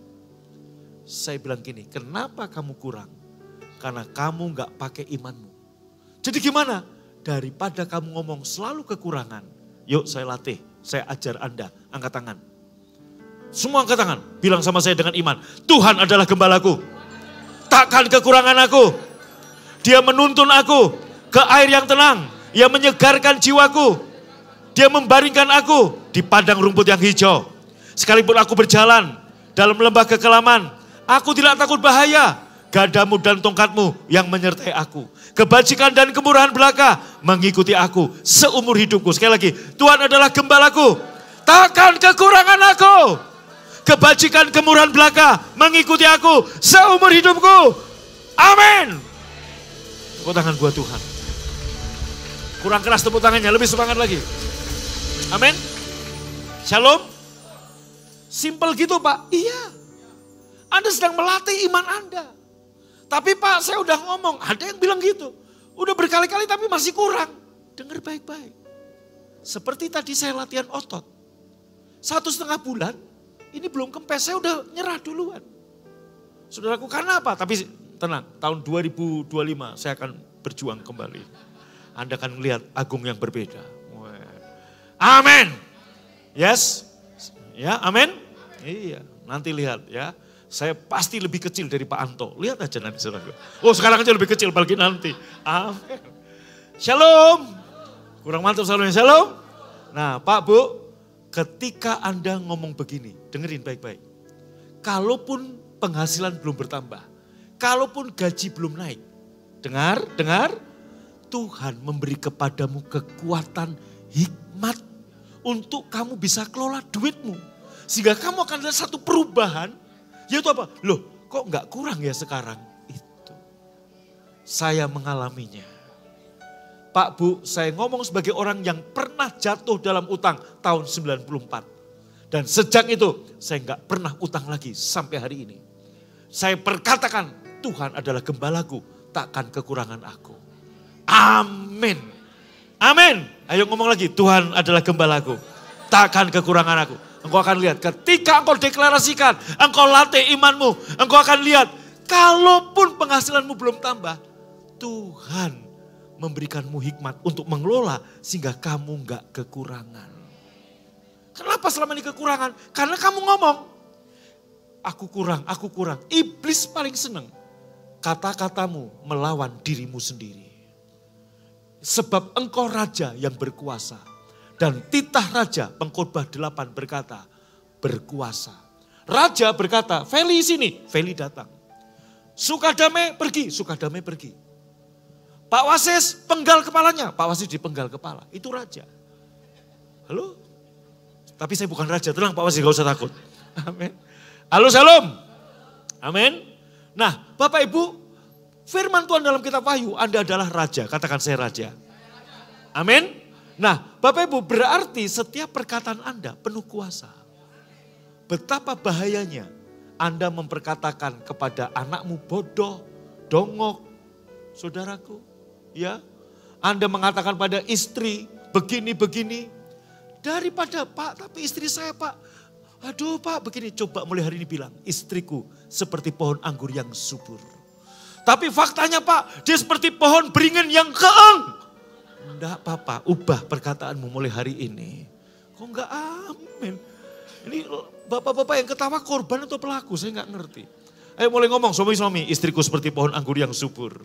Saya bilang gini, kenapa kamu kurang? Karena kamu gak pakai imanmu. Jadi gimana? Daripada kamu ngomong selalu kekurangan. Yuk saya latih, saya ajar Anda. Angkat tangan. Semua angkat tangan, bilang sama saya dengan iman. Tuhan adalah gembalaku. Takkan kekurangan aku. Dia menuntun aku ke air yang tenang. Ia menyegarkan jiwaku. Dia membaringkan aku di padang rumput yang hijau. Sekalipun aku berjalan dalam lembah kekelaman, aku tidak takut bahaya. Gadamu dan tongkatmu yang menyertai aku. Kebajikan dan kemurahan belaka mengikuti aku seumur hidupku. Sekali lagi, Tuhan adalah gembalaku. Takkan kekurangan aku. Kebajikan kemurahan belaka mengikuti aku seumur hidupku. Amin. Tepuk tangan buat Tuhan. Kurang keras tepuk tangannya, lebih semangat lagi. Amin. Shalom. Simple gitu Pak. Iya. Anda sedang melatih iman Anda. Tapi Pak, saya udah ngomong, ada yang bilang gitu. Udah berkali-kali tapi masih kurang. Dengar baik-baik. Seperti tadi saya latihan otot. 1,5 bulan, ini belum kempes, saya udah nyerah duluan. Saudaraku, karena apa? Tapi tenang, tahun 2025 saya akan berjuang kembali. Anda akan melihat agung yang berbeda. Amin. Yes. Ya, amin. Iya, nanti lihat ya. Saya pasti lebih kecil dari Pak Anto. Lihat aja nanti saudara. Oh sekarang aja lebih kecil apalagi nanti. Amin. Shalom. Kurang mantap saudara. Shalom. Nah Pak Bu, ketika Anda ngomong begini, dengerin baik-baik. Kalaupun penghasilan belum bertambah, kalaupun gaji belum naik, dengar. Tuhan memberi kepadamu kekuatan hikmat untuk kamu bisa kelola duitmu. Sehingga kamu akan lihat satu perubahan. Yaitu apa? Loh kok gak kurang ya sekarang? Itu. Saya mengalaminya. Pak Bu, saya ngomong sebagai orang yang pernah jatuh dalam utang tahun 94. Dan sejak itu saya gak pernah utang lagi sampai hari ini. Saya perkatakan Tuhan adalah gembalaku, takkan kekurangan aku. Amin. Amin. Ayo ngomong lagi, Tuhan adalah gembalaku, takkan kekurangan aku. Engkau akan lihat ketika engkau deklarasikan, engkau latih imanmu, engkau akan lihat kalaupun penghasilanmu belum tambah, Tuhan memberikanmu hikmat untuk mengelola sehingga kamu enggak kekurangan. Kenapa selama ini kekurangan? Karena kamu ngomong, aku kurang. Iblis paling senang kata-katamu melawan dirimu sendiri. Sebab engkau raja yang berkuasa. Dan titah raja, Pengkhotbah 8 berkata, berkuasa. Raja berkata, Feli sini, Feli datang. Sukadame pergi, Sukadame pergi. Pak Wasis penggal kepalanya, Pak Wasis dipenggal kepala. Itu raja. Halo? Tapi saya bukan raja, tenang Pak Wasis, gak usah takut. Amin. Halo Shalom. Amin. Nah Bapak Ibu, firman Tuhan dalam kitab Wahyu, Anda adalah raja. Katakan saya raja. Amin. Nah Bapak Ibu, berarti setiap perkataan Anda penuh kuasa. Betapa bahayanya Anda memperkatakan kepada anakmu bodoh, dongok, saudaraku. Ya, Anda mengatakan pada istri begini-begini. Daripada Pak, tapi istri saya Pak. Aduh Pak begini, coba mulai hari ini bilang. Istriku seperti pohon anggur yang subur. Tapi faktanya Pak, dia seperti pohon beringin yang keeng. Enggak Papa, ubah perkataanmu mulai hari ini. Kok enggak amin? Ini bapak-bapak yang ketawa korban atau pelaku, saya enggak ngerti. Ayo mulai ngomong, suami-suami, istriku seperti pohon anggur yang subur.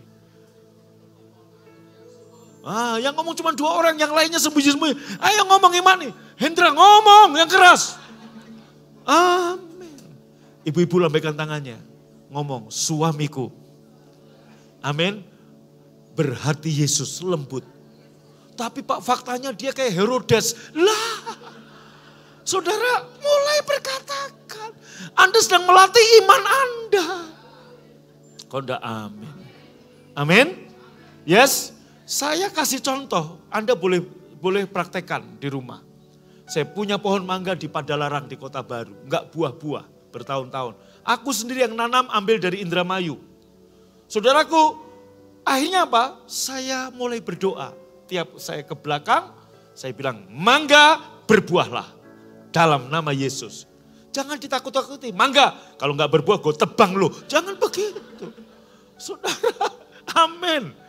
Yang ngomong cuma 2 orang, yang lainnya sembunyi-sembunyi. Ayo ngomong Imani. Hendra ngomong yang keras. Amin. Ibu-ibu lambaikan tangannya. Ngomong, suamiku. Amin. Berhati Yesus, lembut. Tapi Pak faktanya dia kayak Herodes. Lah. Saudara mulai berkatakan. Anda sedang melatih iman Anda. Kok enggak amin? Amin. Yes. Saya kasih contoh, Anda boleh praktekkan di rumah. Saya punya pohon mangga di Padalarang di Kota Baru, enggak buah-buah bertahun-tahun. Aku sendiri yang nanam, ambil dari Indramayu. Saudaraku, akhirnya apa? Saya mulai berdoa. Tiap saya ke belakang, saya bilang, mangga berbuahlah dalam nama Yesus. Jangan ditakut-takuti, mangga kalau enggak berbuah gue tebang lu. Jangan begitu. Saudara, amin.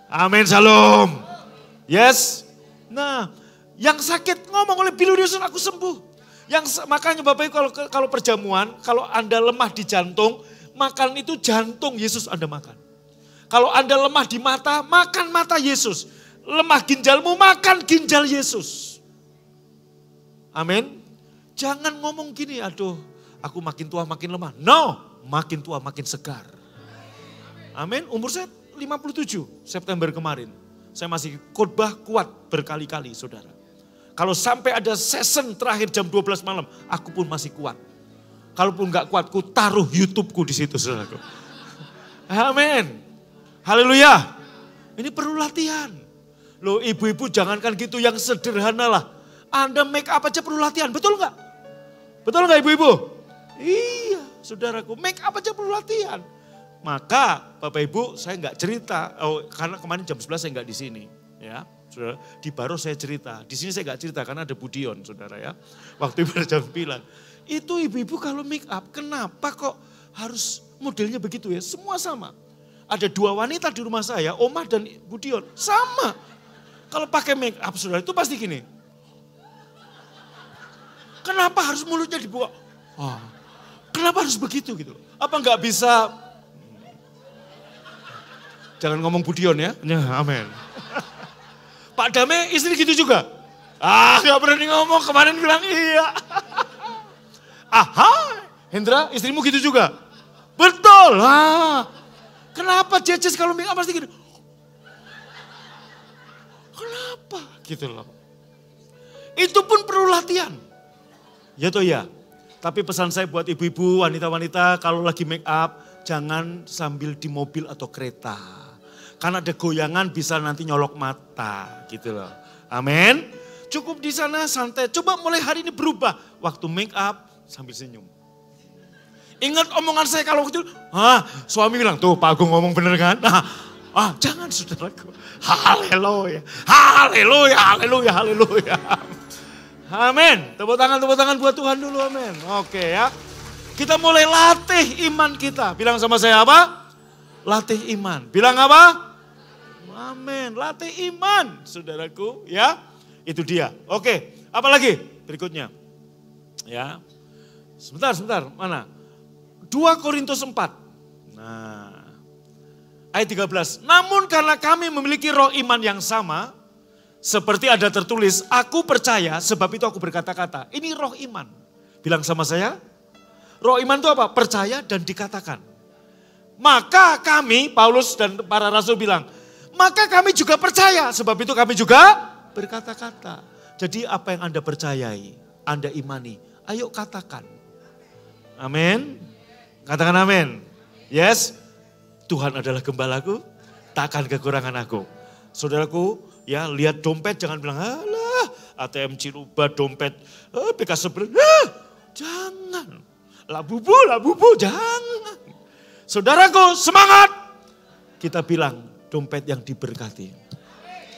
Amin, shalom. Yes. Nah, yang sakit ngomong oleh Bill Wilson, aku sembuh. Makanya Bapak Ibu kalau perjamuan, kalau Anda lemah di jantung, makan itu jantung Yesus Anda makan. Kalau Anda lemah di mata, makan mata Yesus. Lemah ginjalmu, makan ginjal Yesus. Amin. Jangan ngomong gini, aduh aku makin tua makin lemah. No, makin tua makin segar. Amin. Umur saya 57 September kemarin. Saya masih khotbah kuat berkali-kali saudara. Kalau sampai ada season terakhir jam 12 malam, aku pun masih kuat. Kalaupun gak kuat, ku taruh YouTube-ku di situ saudaraku. Amin. Haleluya. Ini perlu latihan. Loh ibu-ibu jangankan gitu, yang sederhana lah. Anda make up aja perlu latihan, betul gak? Betul gak ibu-ibu? Iya saudaraku, make up aja perlu latihan. Maka Bapak Ibu saya enggak cerita, karena kemarin jam 11 saya enggak di sini. Ya, saudara, di Baro saya cerita, di sini saya enggak cerita karena ada Budion saudara ya. Waktu itu jam 9. Itu ibu-ibu kalau make up, kenapa kok harus modelnya begitu ya? Semua sama. Ada 2 wanita di rumah saya, Oma dan Budion, sama. Kalau pakai make up saudara itu pasti gini. Kenapa harus mulutnya dibuka? Kenapa harus begitu gitu? Apa enggak bisa... Jangan ngomong Budion ya. Ya, amin. Pak Dame istri gitu juga. Gak berani ngomong, kemarin bilang iya. Hendra istrimu gitu juga. Betul. Kenapa Jejes kalau make up pasti gitu? Kenapa? Gitu loh. Itu pun perlu latihan. Ya toh ya. Tapi pesan saya buat ibu-ibu, wanita-wanita kalau lagi make up, jangan sambil di mobil atau kereta. Karena ada goyangan bisa nanti nyolok mata gitu loh. Amin. Cukup di sana santai. Coba mulai hari ini berubah. Waktu make up sambil senyum. Ingat omongan saya kalau waktu itu. Suami bilang tuh Pak Agung ngomong bener kan. Jangan saudaraku. Haleluya. Haleluya. Haleluya. Haleluya. Amin. Tepuk tangan buat Tuhan dulu. Amin. Oke ya. Kita mulai latih iman kita. Bilang sama saya apa? Latih iman. Bilang apa? Amin. Latih iman, saudaraku. Ya, itu dia. Oke, apa lagi? Berikutnya. Ya, sebentar. Mana? 2 Korintus 4. Nah, ayat 13. Namun karena kami memiliki roh iman yang sama, seperti ada tertulis, aku percaya sebab itu aku berkata-kata. Ini roh iman. Bilang sama saya. Roh iman itu apa? Percaya dan dikatakan. Maka kami, Paulus dan para rasul bilang, maka kami juga percaya, sebab itu kami juga berkata-kata. Jadi apa yang Anda percayai, Anda imani, ayo katakan. Amin. Katakan amin. Yes. Tuhan adalah gembalaku, takkan kekurangan aku. Saudaraku, ya lihat dompet jangan bilang, alah ATM Ciruba dompet, PK Sebelah. Jangan. Labubu, jangan. Saudaraku, semangat. Kita bilang dompet yang diberkati.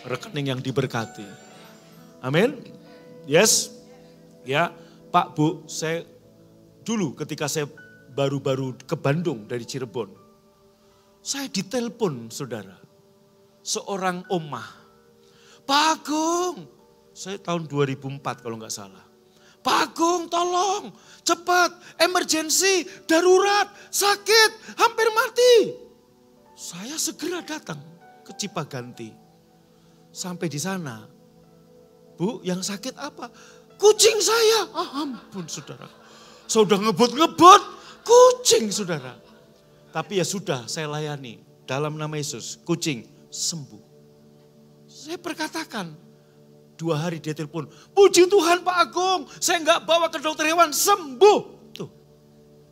Rekening yang diberkati. Amin. Yes. Ya, Pak, Bu, saya dulu ketika saya baru-baru ke Bandung dari Cirebon. Saya ditelepon, saudara. Seorang omah. Pak Agung, saya tahun 2004 kalau nggak salah. Pak Agung tolong, cepat, emergensi, darurat, sakit, hampir mati. Saya segera datang ke Cipaganti. Sampai di sana, Bu, yang sakit apa? Kucing saya. Ampun saudara. Saya udah ngebut-ngebut, kucing saudara. Tapi ya sudah saya layani. Dalam nama Yesus, kucing sembuh. Saya berkatakan, 2 hari dia telepon, puji Tuhan Pak Agung, saya nggak bawa ke dokter hewan, sembuh. Tuh,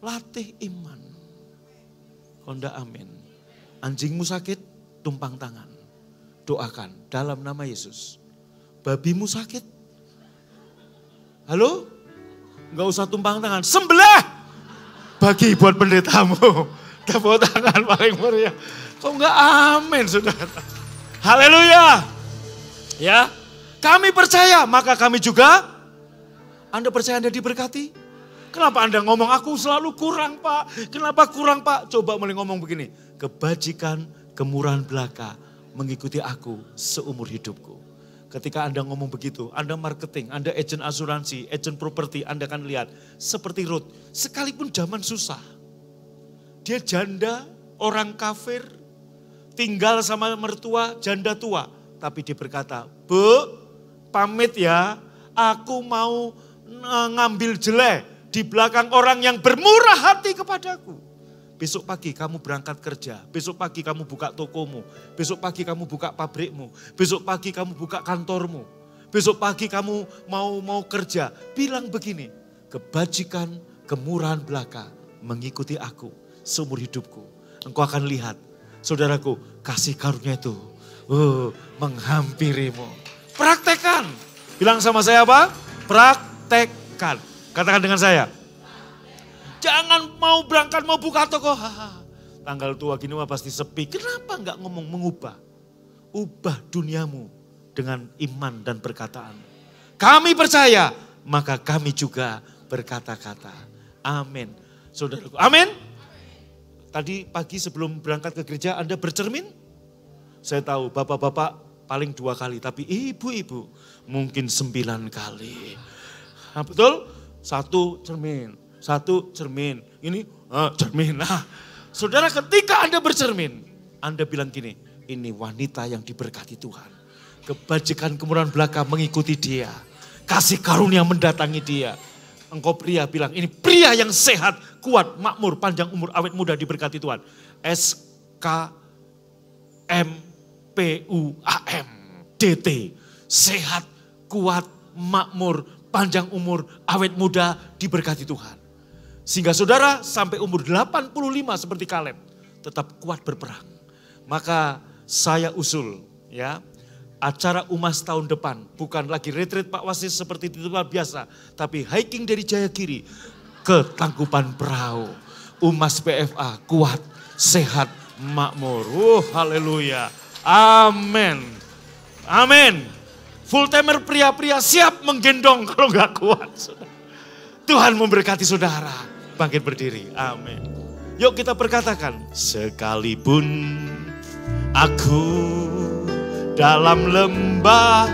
latih iman. Honda amin. Anjingmu sakit, tumpang tangan. Doakan dalam nama Yesus. Babimu sakit, halo? Nggak usah tumpang tangan, sembelih. Bagi buat pendetamu. Tepuk tangan paling meriah. Kok nggak amin saudara? Haleluya. Ya, kami percaya, maka kami juga. Anda percaya Anda diberkati? Kenapa Anda ngomong aku selalu kurang Pak? Kenapa kurang Pak? Coba mulai ngomong begini. Kebajikan, kemurahan belaka mengikuti aku seumur hidupku. Ketika Anda ngomong begitu, Anda marketing, Anda agen asuransi, agen properti, Anda akan lihat. Seperti Ruth, sekalipun zaman susah. Dia janda, orang kafir, tinggal sama mertua, janda tua. Tapi dia berkata, Bu, pamit ya, aku mau ngambil jelek di belakang orang yang bermurah hati kepadaku. Besok pagi kamu berangkat kerja, besok pagi kamu buka tokomu, besok pagi kamu buka pabrikmu, besok pagi kamu buka kantormu, besok pagi kamu mau kerja. Bilang begini, kebajikan, kemurahan belaka mengikuti aku seumur hidupku. Engkau akan lihat, saudaraku, kasih karunia itu menghampirimu. Praktekkan. Bilang sama saya apa? Praktekkan. Katakan dengan saya. Jangan mau berangkat, mau buka toko. Tanggal tua gini mah pasti sepi. Kenapa enggak ngomong mengubah? Ubah duniamu dengan iman dan perkataan. Kami percaya, maka kami juga berkata-kata. Amin. Saudaraku, amin. Tadi pagi sebelum berangkat ke gereja Anda bercermin? Saya tahu bapak-bapak paling 2 kali, tapi ibu-ibu mungkin 9 kali. Nah, betul? 1 cermin. 1 cermin, ini cermin. Nah, saudara ketika Anda bercermin, Anda bilang gini, ini wanita yang diberkati Tuhan. Kebajikan kemurahan belaka mengikuti dia. Kasih karunia mendatangi dia. Engkau pria bilang, ini pria yang sehat, kuat, makmur, panjang umur, awet muda diberkati Tuhan. SKMPUAM DT, sehat, kuat, makmur, panjang umur, awet muda diberkati Tuhan. Sehingga saudara sampai umur 85 seperti Kaleb tetap kuat berperang. Maka saya usul ya, acara UMAS tahun depan bukan lagi retreat Pak Wasis seperti itu luar biasa. Tapi hiking dari Jayagiri ke Tangkuban Perahu. UMAS PFA kuat, sehat, makmur. Haleluya. Amin. Amin. Full timer pria-pria siap menggendong kalau nggak kuat. Tuhan memberkati saudara. Bangkit berdiri, amin. Yuk kita perkatakan, sekalipun aku dalam lembah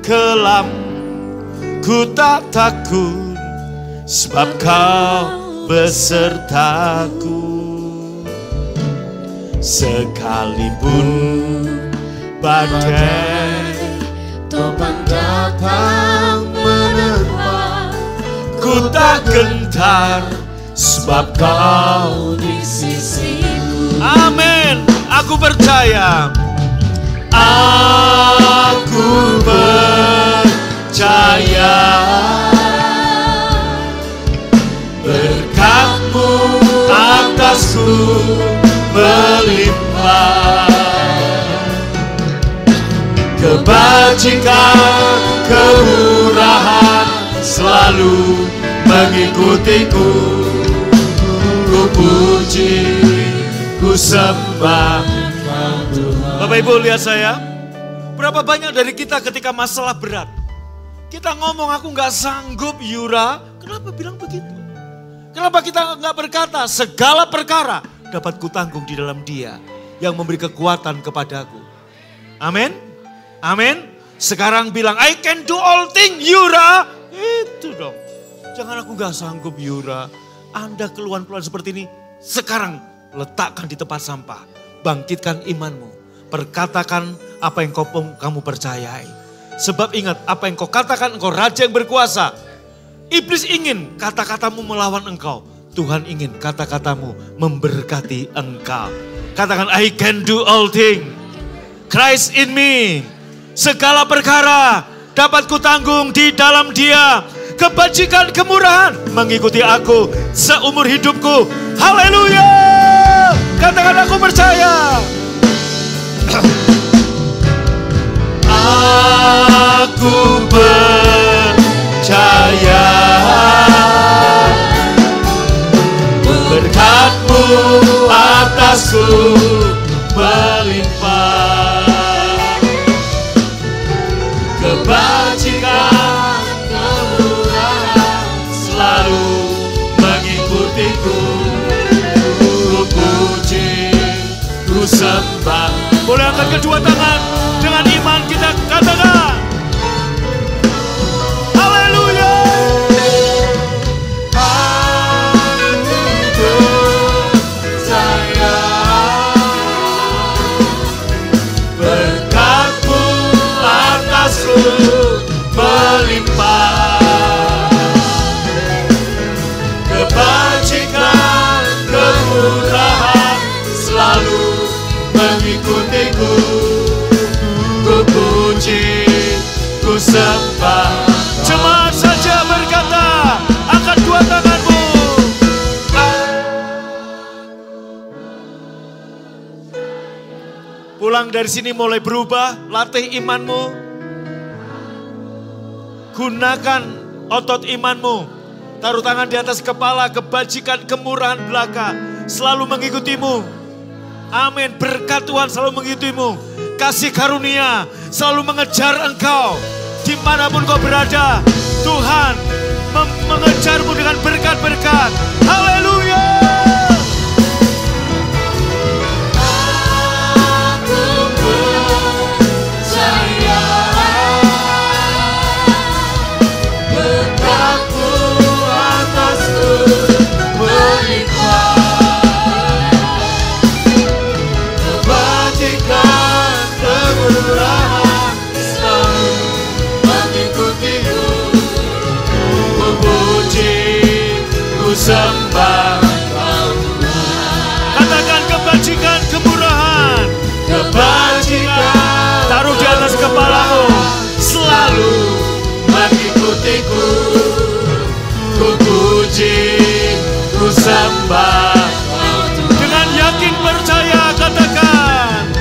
kelam, ku tak takut sebab kau besertaku. Sekalipun badai topang datang menerpa, ku tak gentar sebab kau di sisiku. Amin. Aku percaya. Aku percaya. Berkat melimpah. Kebajikan, kemurahan selalu mengikutiku. Ku puji, ku sembah Tuhan. Bapak Ibu lihat saya, berapa banyak dari kita ketika masalah berat, kita ngomong aku gak sanggup Yura, kenapa bilang begitu? Kenapa kita gak berkata segala perkara dapat kutanggung di dalam Dia yang memberi kekuatan kepadaku. Amin. Amin. Sekarang bilang, I can do all things, Yura. Itu dong. Jangan aku gak sanggup, Yura. Anda keluhan-keluhan seperti ini, sekarang letakkan di tempat sampah. Bangkitkan imanmu. Perkatakan apa yang kamu percayai. Sebab ingat, apa yang kau katakan, engkau raja yang berkuasa. Iblis ingin kata-katamu melawan engkau. Tuhan ingin kata-katamu memberkati engkau. Katakan, I can do all things. Christ in me. Segala perkara dapat kutanggung di dalam Dia. Kebajikan, kemurahan mengikuti aku seumur hidupku. Haleluya. Katakan aku percaya. Aku percaya. Berkat-Mu atasku melimpah. Kebajikan, kemurahan selalu mengikutiku. Ku puji, ku sembah. Boleh angkat kedua tangan, dengan iman kita katakan. Haleluya. Aku percaya. Berkat-Mu atasku melimpah. Kebajikan, kemurahan selalu mengikutiku. Ku puji, ku sembah. Jemaat saja berkata, angkat dua tanganmu. Pulang dari sini mulai berubah, latih imanmu. Gunakan otot imanmu. Taruh tangan di atas kepala, kebajikan, kemurahan belaka selalu mengikutimu. Amin. Berkat Tuhan selalu mengikutimu. Kasih karunia selalu mengejar engkau. Dimanapun kau berada, Tuhan mengejarmu dengan berkat-berkat. Haleluya. Sembah. Katakan kebajikan, kemurahan. Kebajikan, taruh di atas kepalamu, selalu mengikutiku. Ku puji, ku sembah. Dengan yakin percaya katakan,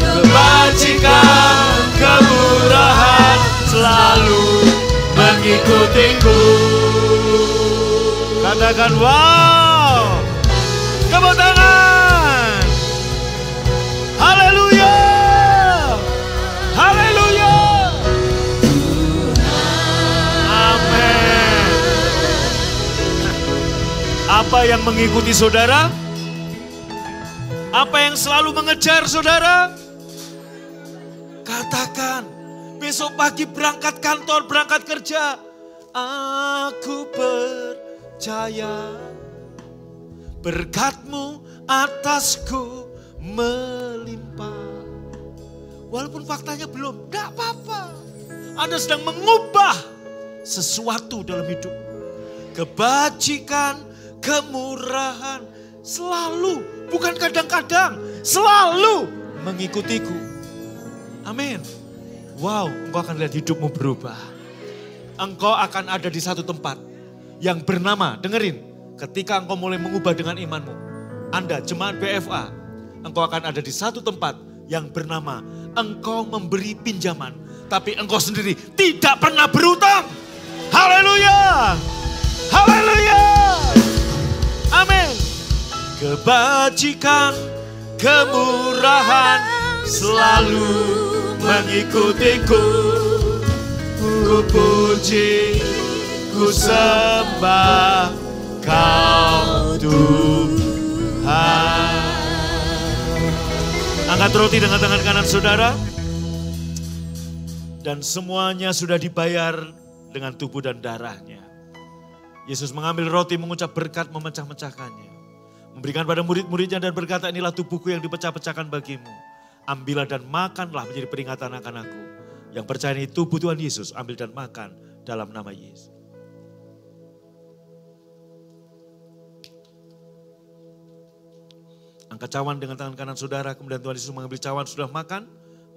kebajikan, kemurahan selalu mengikutiku. Katakan wow. Tepuk tangan. Haleluya. Haleluya. Amin. Apa yang mengikuti saudara? Apa yang selalu mengejar saudara? Katakan, besok pagi berangkat kantor, berangkat kerja. Aku percaya berkat-Mu atasku melimpah. Walaupun faktanya belum, gak apa-apa. Anda sedang mengubah sesuatu dalam hidup. Kebajikan, kemurahan selalu, bukan kadang-kadang, selalu mengikutiku. Amin. Wow, engkau akan lihat hidupmu berubah. Engkau akan ada di satu tempat yang bernama, dengerin, ketika engkau mulai mengubah dengan imanmu, Anda jemaat BFA, engkau akan ada di satu tempat yang bernama engkau memberi pinjaman, tapi engkau sendiri tidak pernah berutang. Haleluya. Haleluya. Amin. Kebajikan, kemurahan selalu mengikutiku. Ku puji, ku sembah Kau Tuhan. Angkat roti dengan tangan kanan saudara. Dan semuanya sudah dibayar dengan tubuh dan darahnya. Yesus mengambil roti, mengucap berkat, memecah-mecahkannya. Memberikan pada murid-muridnya dan berkata, inilah tubuhku yang dipecah-pecahkan bagimu. Ambillah dan makanlah menjadi peringatan akan aku. Yang percaya ini tubuh Tuhan Yesus, ambil dan makan dalam nama Yesus. Angkat cawan dengan tangan kanan saudara, kemudian Tuhan Yesus mengambil cawan sudah makan,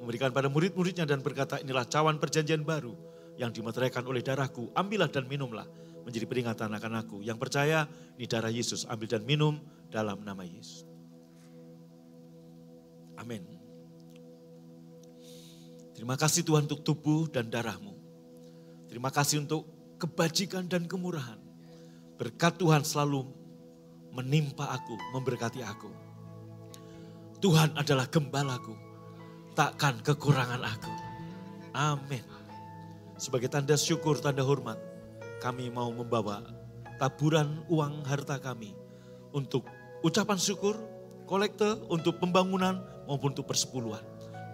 memberikan pada murid-muridnya dan berkata, inilah cawan perjanjian baru yang dimeteraikan oleh darahku, ambillah dan minumlah menjadi peringatan akan aku. Yang percaya ini darah Yesus, ambil dan minum dalam nama Yesus. Amin. Terima kasih Tuhan untuk tubuh dan darah-Mu. Terima kasih untuk kebajikan dan kemurahan. Berkat Tuhan selalu menimpa aku, memberkati aku. Tuhan adalah gembalaku, takkan kekurangan aku. Amin. Sebagai tanda syukur, tanda hormat, kami mau membawa taburan uang harta kami untuk ucapan syukur, kolekte, untuk pembangunan maupun untuk persepuluhan.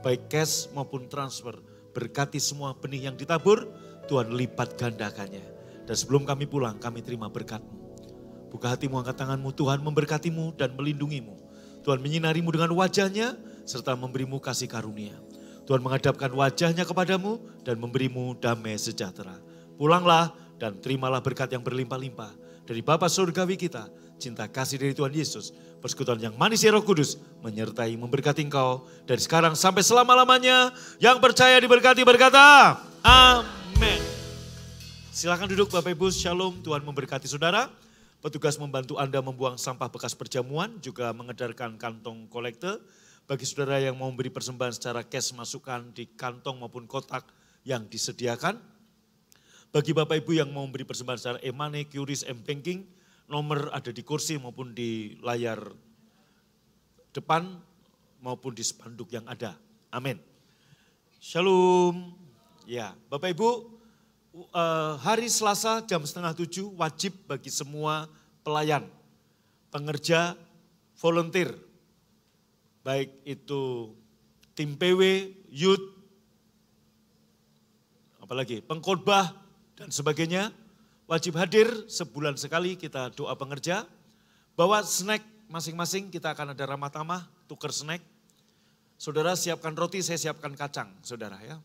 Baik cash maupun transfer, berkati semua benih yang ditabur, Tuhan lipat gandakannya. Dan sebelum kami pulang, kami terima berkat-Mu. Buka hatimu, angkat tanganmu, Tuhan memberkatimu dan melindungimu. Tuhan menyinarimu dengan wajahnya, serta memberimu kasih karunia. Tuhan menghadapkan wajahnya kepadamu dan memberimu damai sejahtera. Pulanglah dan terimalah berkat yang berlimpah-limpah dari Bapa Surgawi kita, cinta kasih dari Tuhan Yesus, persekutuan yang manis Roh Kudus menyertai memberkati engkau dari sekarang sampai selama-lamanya. Yang percaya diberkati berkata, amin. Silakan duduk Bapak Ibu, shalom, Tuhan memberkati saudara. Petugas membantu Anda membuang sampah bekas perjamuan, juga mengedarkan kantong kolekte. Bagi saudara yang mau memberi persembahan secara cash, masukkan di kantong maupun kotak yang disediakan. Bagi Bapak Ibu yang mau memberi persembahan secara e-money, QRIS, M-Banking, nomor ada di kursi maupun di layar depan maupun di spanduk yang ada. Amin. Shalom. Ya, Bapak Ibu, hari Selasa jam 6:30 wajib bagi semua pelayan, pengerja, volunteer, baik itu tim PW, youth, apalagi pengkhotbah dan sebagainya, wajib hadir sebulan sekali kita doa pengerja. Bawa snack masing-masing, kita akan ada ramah tamah, tukar snack. Saudara siapkan roti, saya siapkan kacang, saudara ya.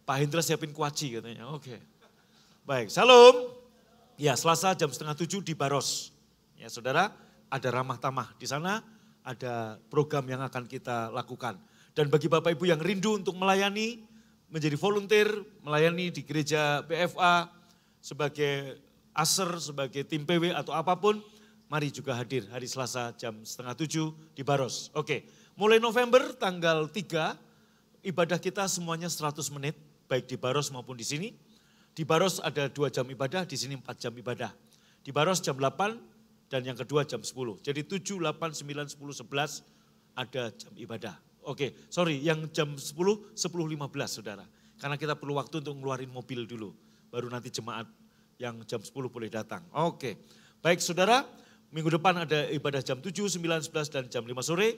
Pak Hendra siapin kuaci katanya, oke. Baik, salam. Ya, Selasa jam 6:30 di Baros. Ya saudara, ada ramah tamah. Di sana ada program yang akan kita lakukan. Dan bagi Bapak Ibu yang rindu untuk melayani, menjadi volunteer, melayani di gereja BFA, sebagai aser, sebagai tim PW atau apapun, mari juga hadir hari Selasa jam 6:30 di Baros. Oke, mulai November tanggal 3, ibadah kita semuanya 100 menit. Baik di Baros maupun di sini. Di Baros ada 2 jam ibadah, di sini 4 jam ibadah. Di Baros jam 8 dan yang kedua jam 10. Jadi 7, 8, 9, 10, 11 ada jam ibadah. Oke, sorry yang jam 10, 10.15 saudara. Karena kita perlu waktu untuk ngeluarin mobil dulu. Baru nanti jemaat yang jam 10 boleh datang. Oke, baik saudara, minggu depan ada ibadah jam 7, 9, 11 dan jam 5 sore.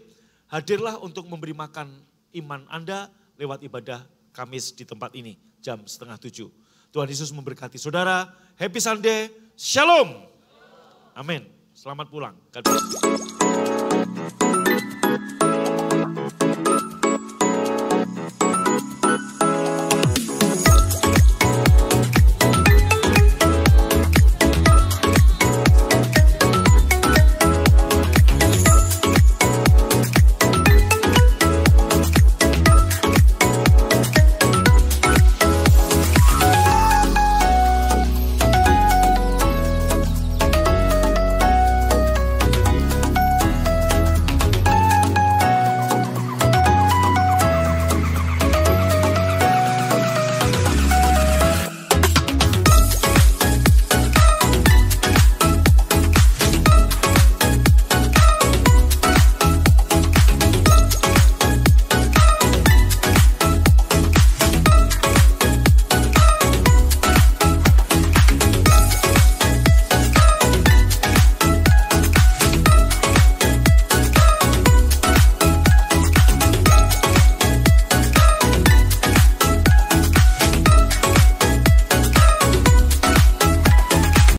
Hadirlah untuk memberi makan iman Anda lewat ibadah Kamis di tempat ini, jam 6:30. Tuhan Yesus memberkati saudara. Happy Sunday, shalom. Amin. Selamat pulang. God bless.